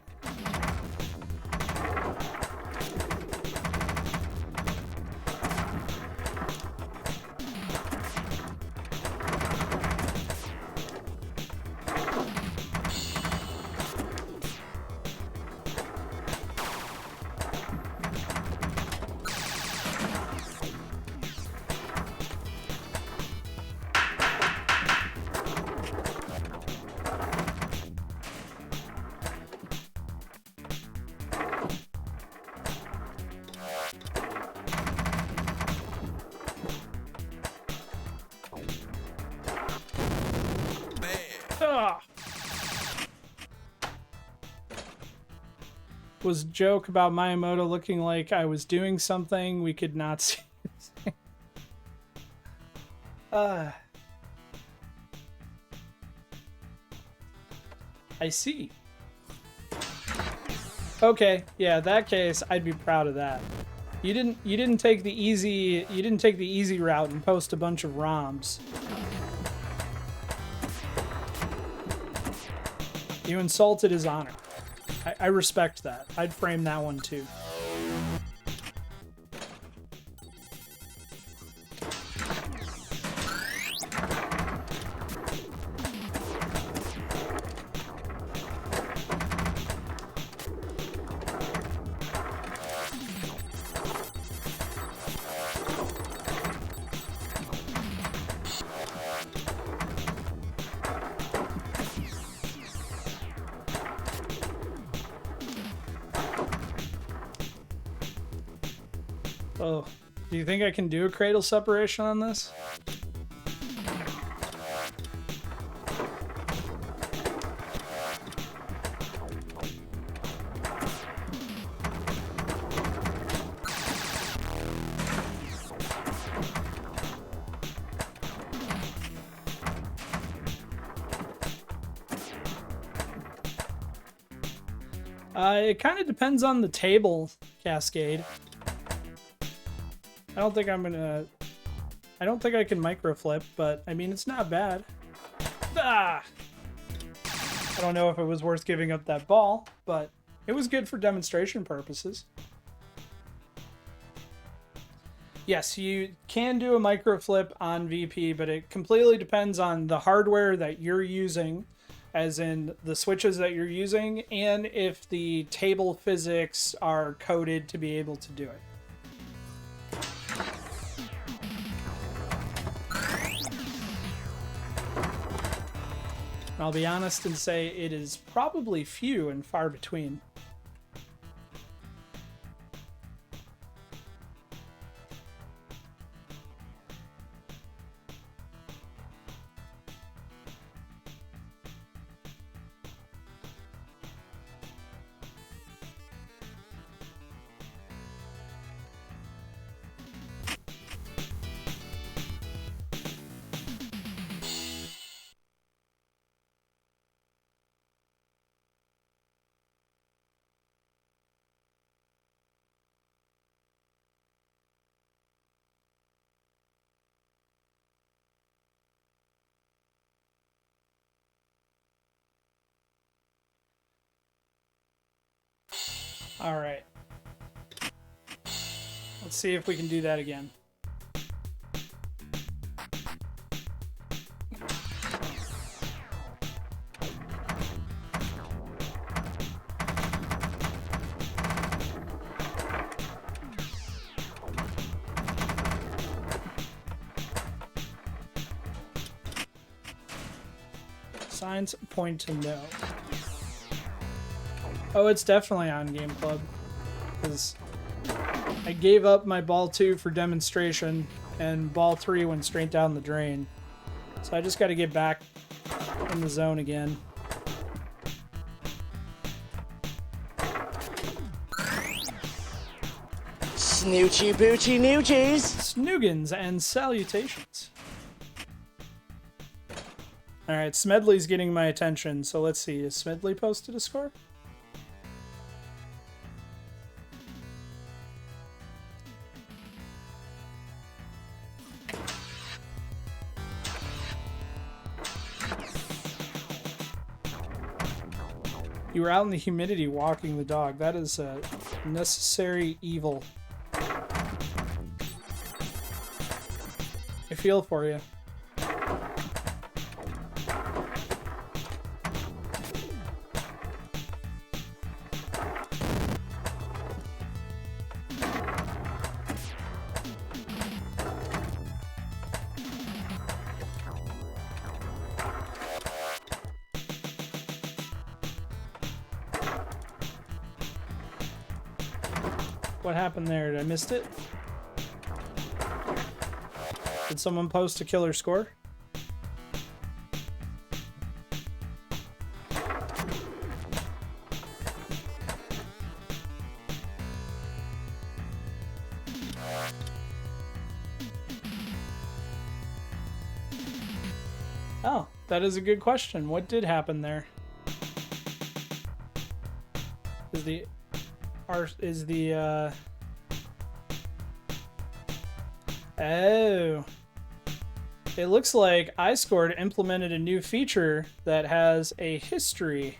Was joke about Miyamoto looking like I was doing something we could not see. I see. Okay, yeah, that case I'd be proud of that. You didn't take the easy route and post a bunch of ROMs. You insulted his honor. I respect that. I'd frame that one too. Oh, do you think I can do a cradle separation on this? It kind of depends on the table, Cascade. I don't think I can micro flip, but I mean, it's not bad. Ah! I don't know if it was worth giving up that ball, but it was good for demonstration purposes. Yes, you can do a micro flip on VP, but it completely depends on the hardware that you're using, as in the switches that you're using, and if the table physics are coded to be able to do it. I'll be honest and say it is probably few and far between. All right. Let's see if we can do that again. Signs point to no. Oh, it's definitely on Game Club, because I gave up my ball 2 for demonstration, and ball 3 went straight down the drain. So I just got to get back in the zone again. Snoochie boochie noochies. Snoogans and salutations. Alright, Smedley's getting my attention, so let's see. Has Smedley posted a score? You were out in the humidity walking the dog. That is a necessary evil. I feel for you. What happened there? Did I missed it? Did someone post a killer score? Oh, that is a good question. What did happen there? Oh. It looks like iScored implemented a new feature that has a history.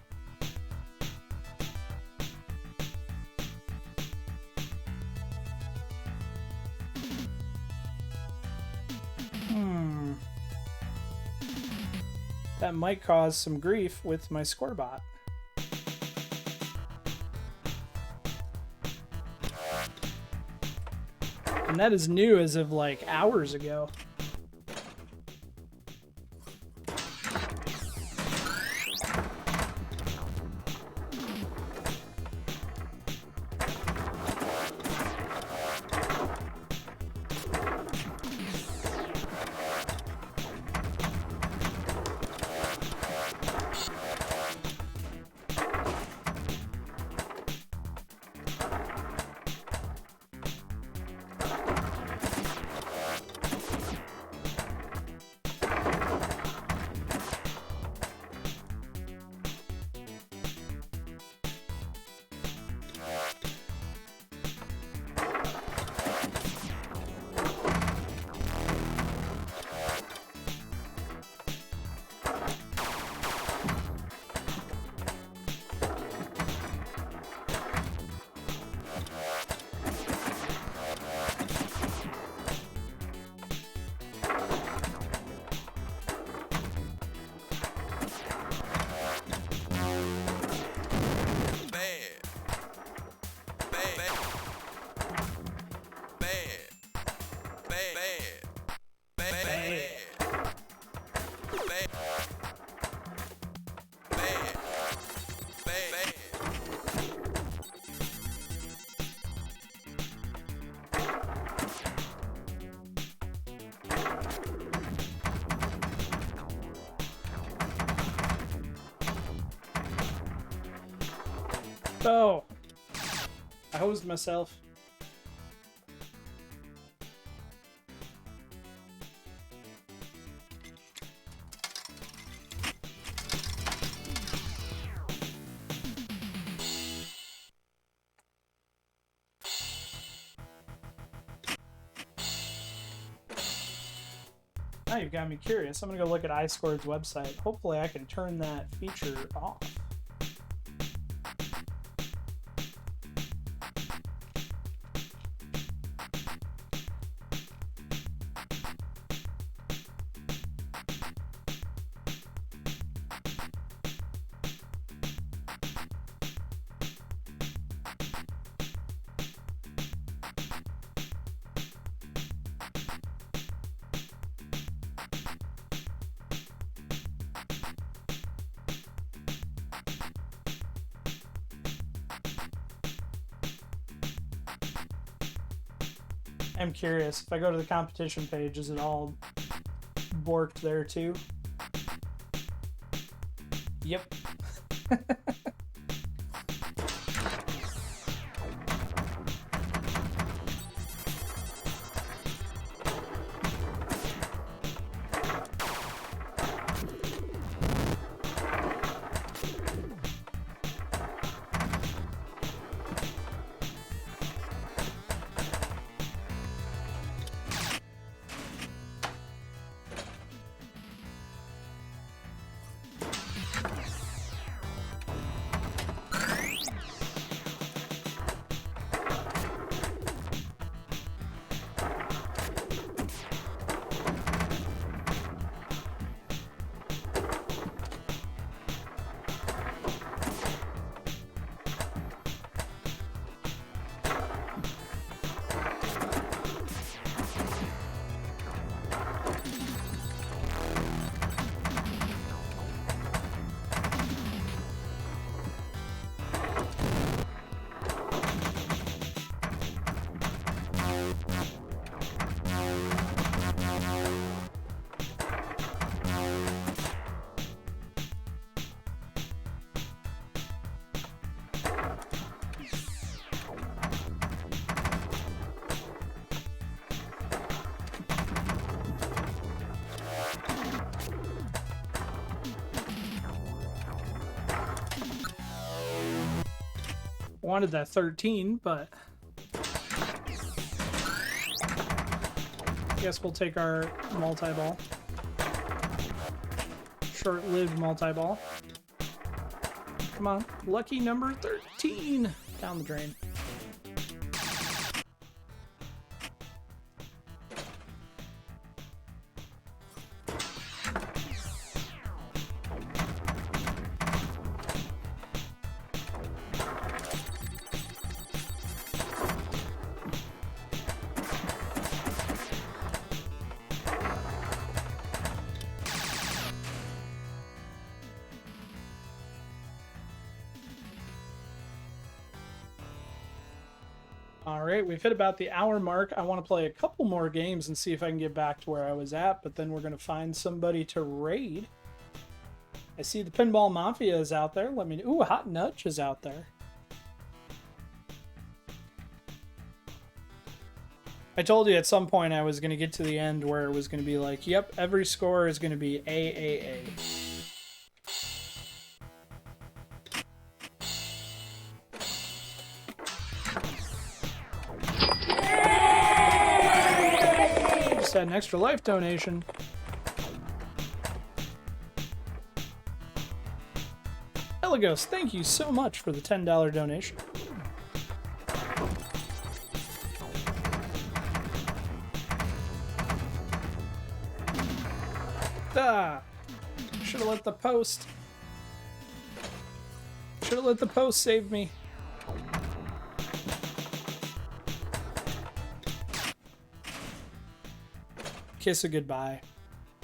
That might cause some grief with my score bot. And that is new as of like hours ago. Oh, I hosed myself. Now you've got me curious. I'm gonna go look at iScored's website. Hopefully I can turn that feature off. I'm curious, if I go to the competition page, is it all borked there too? Yep. Wanted that 13, but I guess we'll take our multi-ball. Short-lived multi-ball. Come on, lucky number 13 down the drain. Alright, we've hit about the hour mark. I want to play a couple more games and see if I can get back to where I was at, but then we're going to find somebody to raid. I see the Pinball Mafia is out there. Let me... Ooh, Hot Nudge is out there. I told you at some point I was going to get to the end where it was going to be like, yep, every score is going to be AAA. Just had an extra life donation. Eligos, thank you so much for the $10 donation. Should have let the post. Should have let the post save me. Kiss It Goodbye.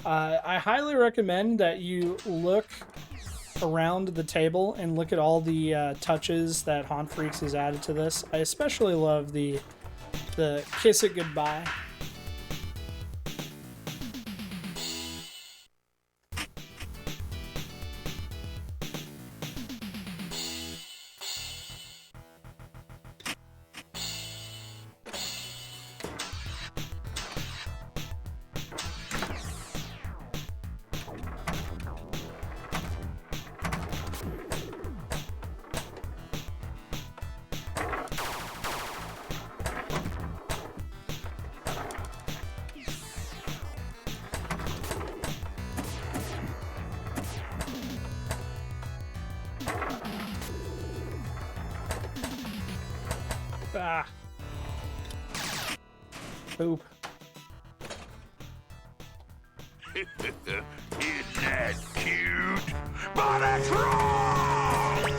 I highly recommend that you look around the table and look at all the touches that Haunt Freaks has added to this. I especially love the Kiss It Goodbye. Ah. Poop. Isn't that cute? But that's wrong!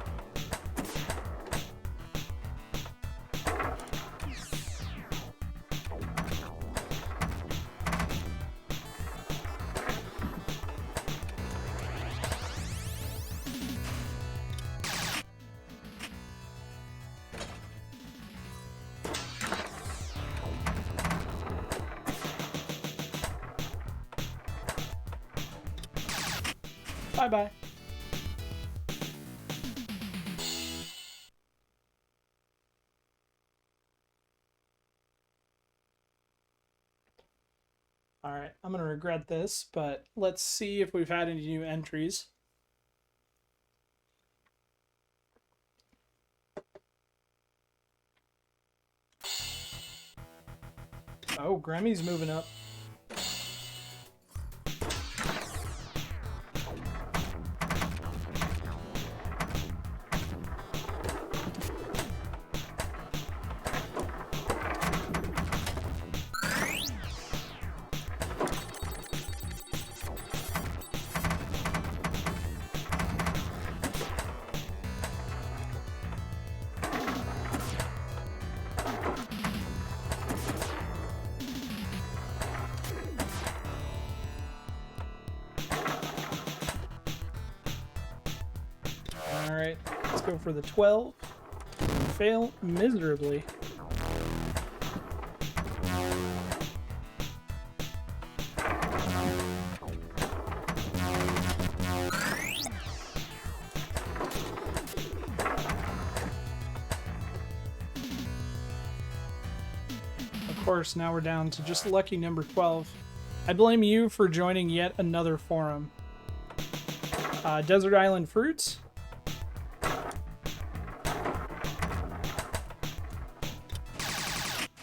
Bye-bye. Alright, I'm going to regret this, but let's see if we've had any new entries. Oh, Grammy's moving up. Alright, let's go for the 12. Fail miserably. Of course, now we're down to just lucky number 12. I blame you for joining yet another forum. Desert Island Fruits.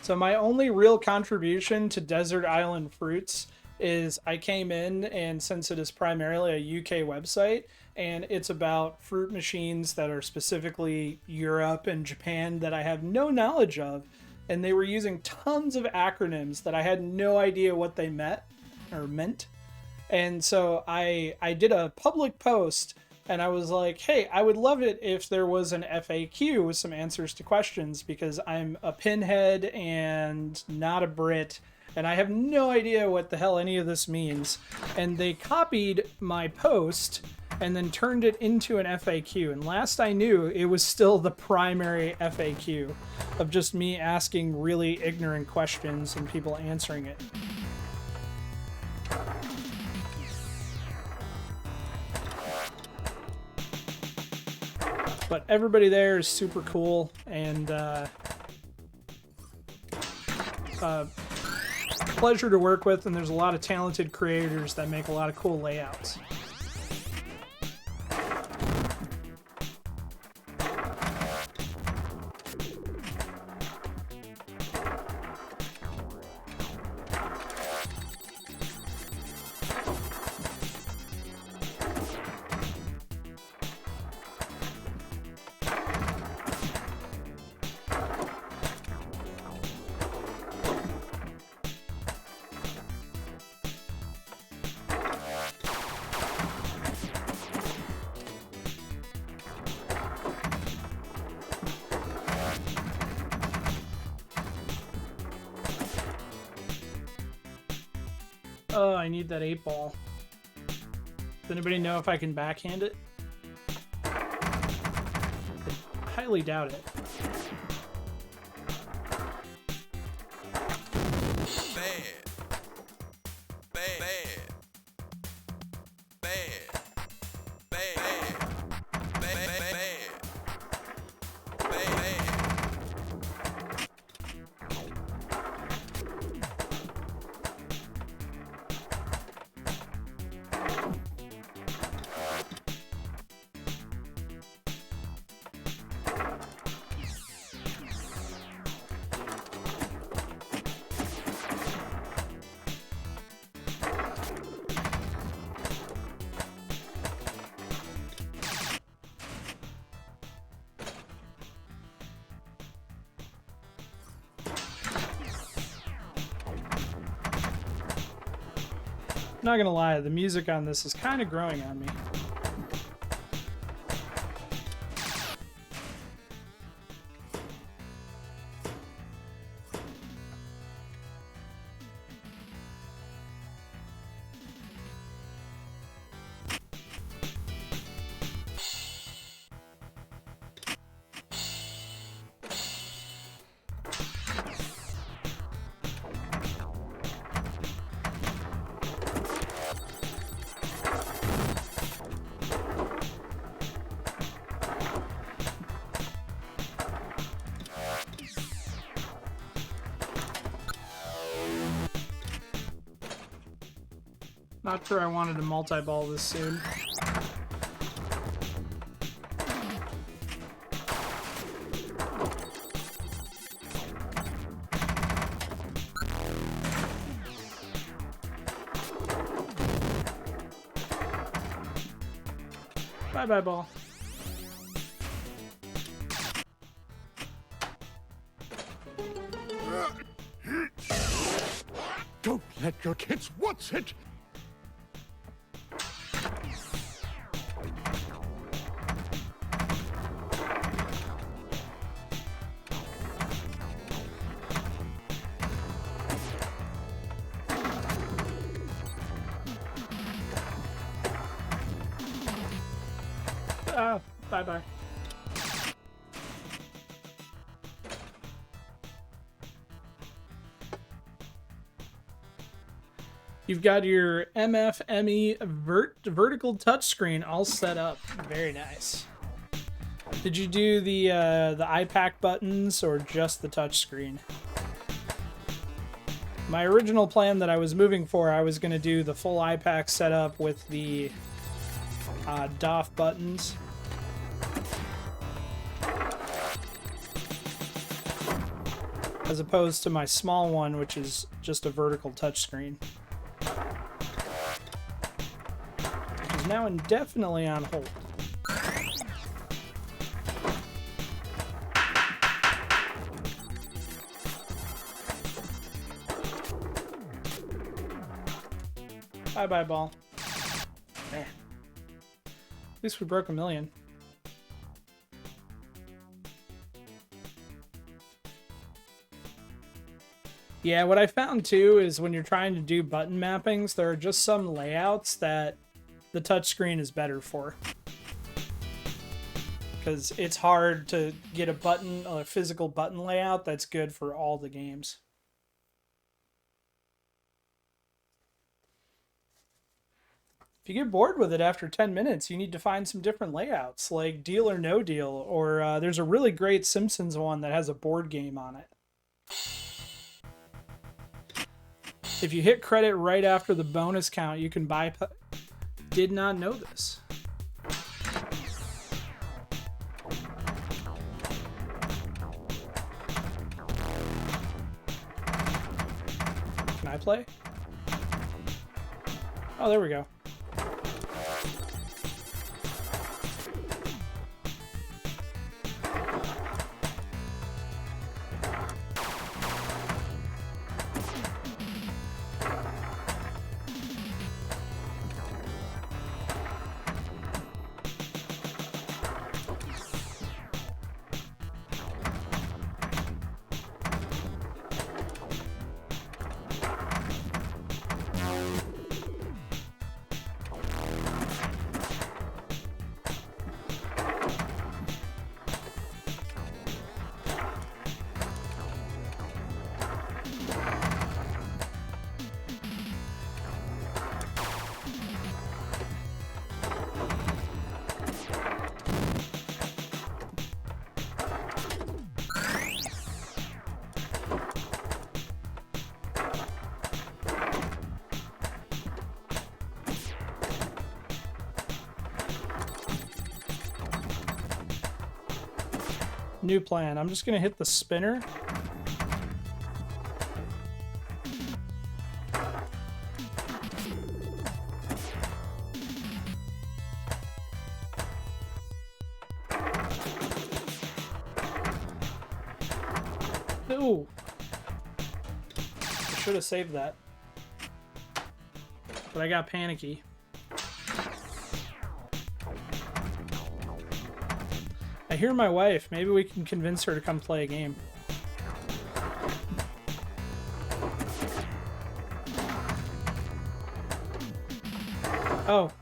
So my only real contribution to Desert Island Fruits is I came in, and since it is primarily a UK website and it's about fruit machines that are specifically Europe and Japan that I have no knowledge of, and they were using tons of acronyms that I had no idea what they meant. And so I did a public post and I was like, hey, I would love it if there was an FAQ with some answers to questions, because I'm a pinhead and not a Brit, and I have no idea what the hell any of this means. And they copied my post and then turned it into an FAQ. And last I knew, it was still the primary FAQ of just me asking really ignorant questions and people answering it. But everybody there is super cool, and pleasure to work with, and there's a lot of talented creators that make a lot of cool layouts. Oh, I need that 8-ball. Does anybody know if I can backhand it? I highly doubt it. Not gonna lie, the music on this is kind of growing on me. Not sure I wanted to multi-ball this soon. Bye-bye, ball. Don't let your kids watch it! Bye-bye. You've got your MFME vertical touchscreen all set up. Very nice. Did you do the iPack buttons or just the touchscreen? My original plan that I was moving for, I was going to do the full iPack setup with the DOF buttons. As opposed to my small one, which is just a vertical touchscreen. Which is now indefinitely on hold. Bye-bye, ball. Man. At least we broke 1 million. Yeah, what I found too is when you're trying to do button mappings, there are just some layouts that the touchscreen is better for. Because it's hard to get a physical button layout that's good for all the games. If you get bored with it after 10 minutes, you need to find some different layouts, like Deal or No Deal, or there's a really great Simpsons one that has a board game on it. If you hit credit right after the bonus count, you can buy... Did not know this. Can I play? Oh, there we go. New plan. I'm just gonna hit the spinner. Ooh. I should have saved that. But I got panicky. I hear my wife. Maybe we can convince her to come play a game. Oh.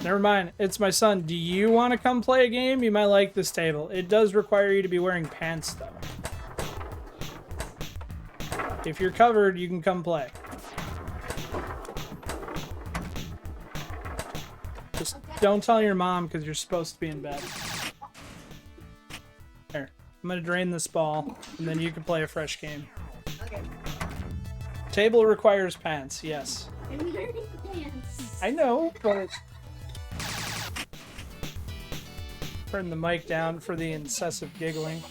Never mind. It's my son. Do you want to come play a game? You might like this table. It does require you to be wearing pants, though. If you're covered, you can come play. Just don't tell your mom because you're supposed to be in bed. Here, I'm gonna drain this ball, and then you can play a fresh game. Okay. Table requires pants, yes. I'm wearing pants. I know, but... Turn the mic down for the incessant giggling.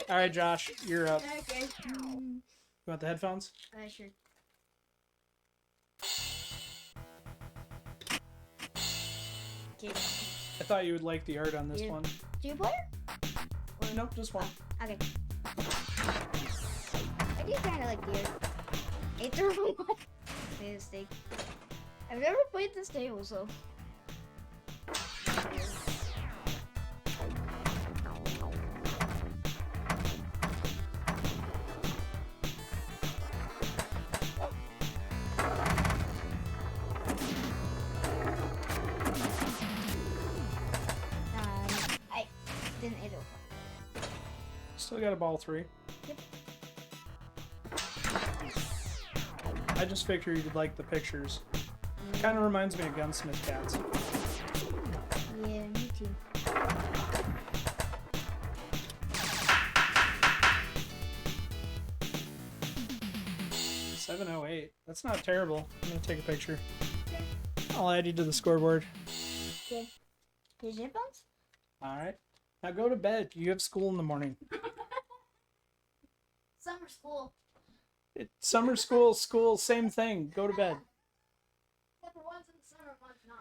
Alright, Josh, you're up. Okay. You want the headphones? Sure. Okay. I thought you would like the art on this one. Do you play? Nope, just one. Okay. I do kind of like the art. It's a wrong one. Made a mistake. I've never played this table, so. I didn't hit it. Still got a ball 3. Yep. I just figured you'd like the pictures. Kind of reminds me of Gunsmith Cats. Yeah, me too. .708. That's not terrible. I'm gonna take a picture. I'll add you to the scoreboard. Okay. Here's your headphones? Alright. Now go to bed. You have school in the morning. Summer school. Summer school, same thing. Go to bed. Except for one's in the summer, one's not.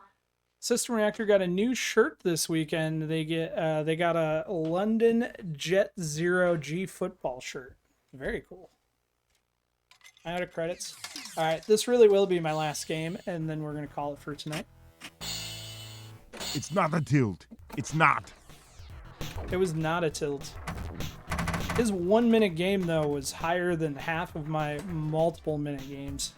System Reactor got a new shirt this weekend. They got a London Jet Zero G football shirt. Very cool. Out of credits. Alright, this really will be my last game, and then we're gonna call it for tonight. It's not a tilt. It's not. It was not a tilt. His 1 minute game, though, was higher than half of my multiple minute games.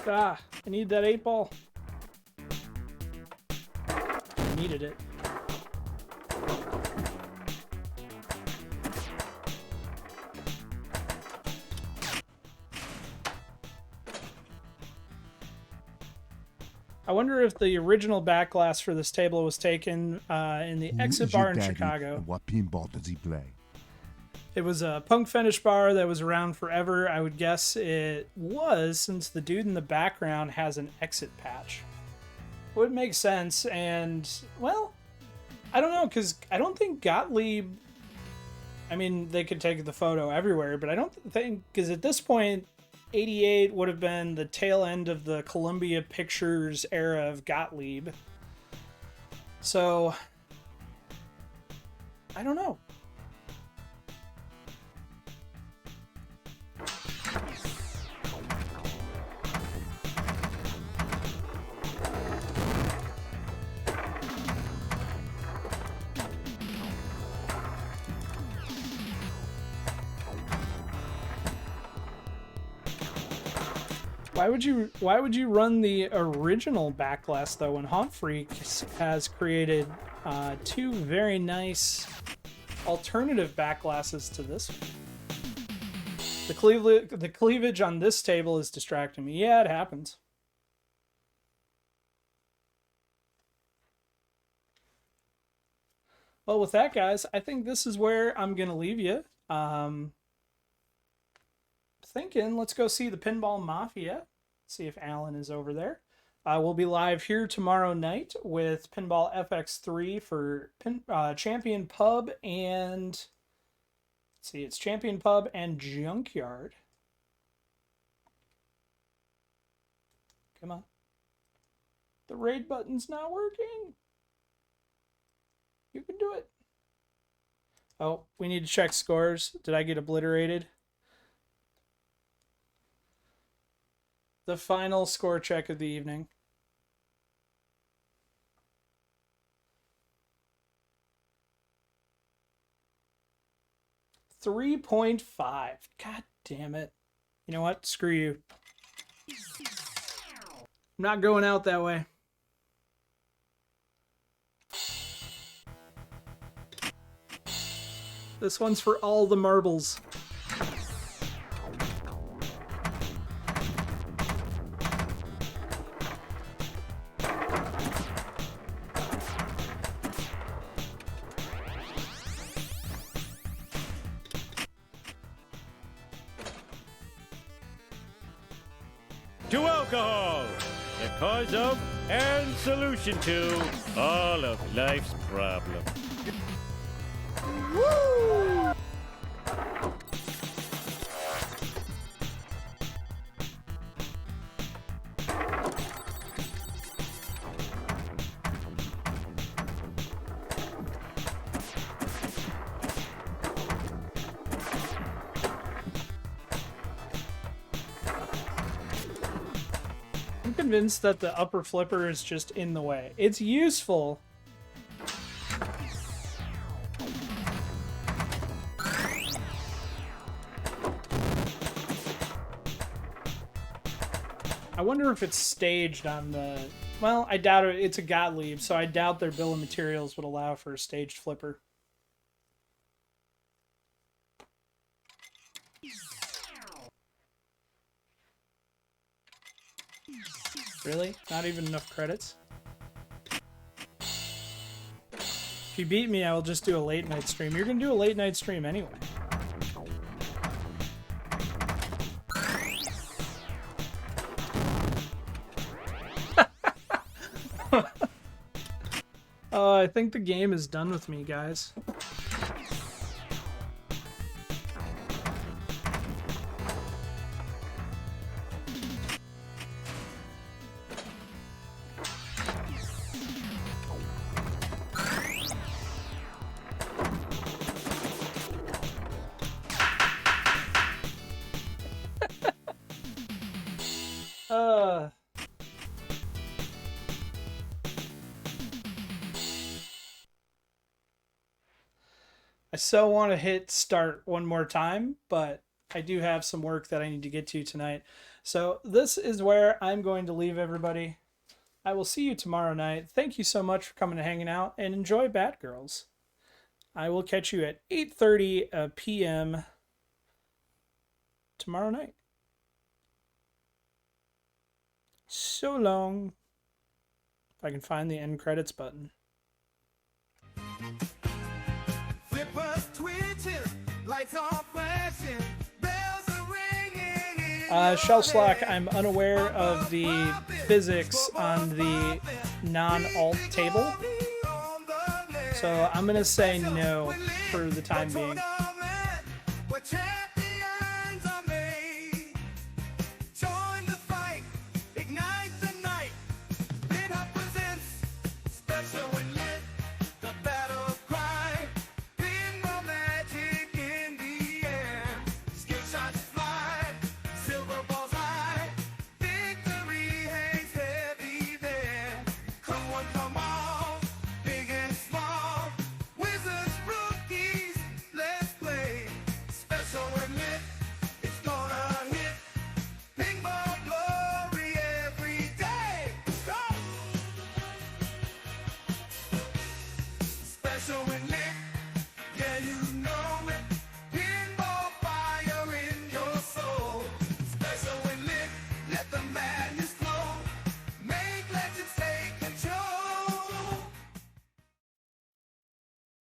Ah, I need that 8 ball. I needed it. I wonder if the original back glass for this table was taken in the Who Exit is your Bar in daddy, Chicago. and what pinball does he play? It was a punk fetish bar that was around forever. I would guess it was, since the dude in the background has an exit patch. Would make sense, and, well, I don't know, because I don't think Gottlieb... I mean, they could take the photo everywhere, but I don't think... Because at this point, 88 would have been the tail end of the Columbia Pictures era of Gottlieb. So, I don't know. Why would you run the original backlash though when Haunt Freak has created 2 very nice alternative backglasses to this one? The cleavage on this table is distracting me. Yeah, it happens. Well, with that, guys, I think this is where I'm gonna leave you. Thinking, let's go see the Pinball Mafia. See if Alan is over there. We'll be live here tomorrow night with Pinball FX3 for Champion Pub and... Let's see, it's Champion Pub and Junkyard. Come on. The raid button's not working. You can do it. Oh, we need to check scores. Did I get obliterated? The final score check of the evening. $3.5. God damn it. You know what? Screw you. I'm not going out that way. This one's for all the marbles. To alcohol, the cause of and solution to all of life's problems. Woo! I'm convinced that the upper flipper is just in the way. It's useful. I wonder if it's staged on the... Well, I doubt it. It's a Gottlieb, so I doubt their bill of materials would allow for a staged flipper. Really? Not even enough credits? If you beat me, I will just do a late night stream. You're gonna do a late night stream anyway. I think the game is done with me, guys. I so want to hit start one more time, but I do have some work that I need to get to tonight. So this is where I'm going to leave everybody. I will see you tomorrow night. Thank you so much for coming and hanging out, and enjoy Batgirls. I will catch you at 8:30 p.m. tomorrow night. So long. If I can find the end credits button. Flippers twitching, lights are flashing, bells are ringing. Shellslack, I'm unaware of the physics on the non-alt table. So I'm going to say no for the time being. So and lick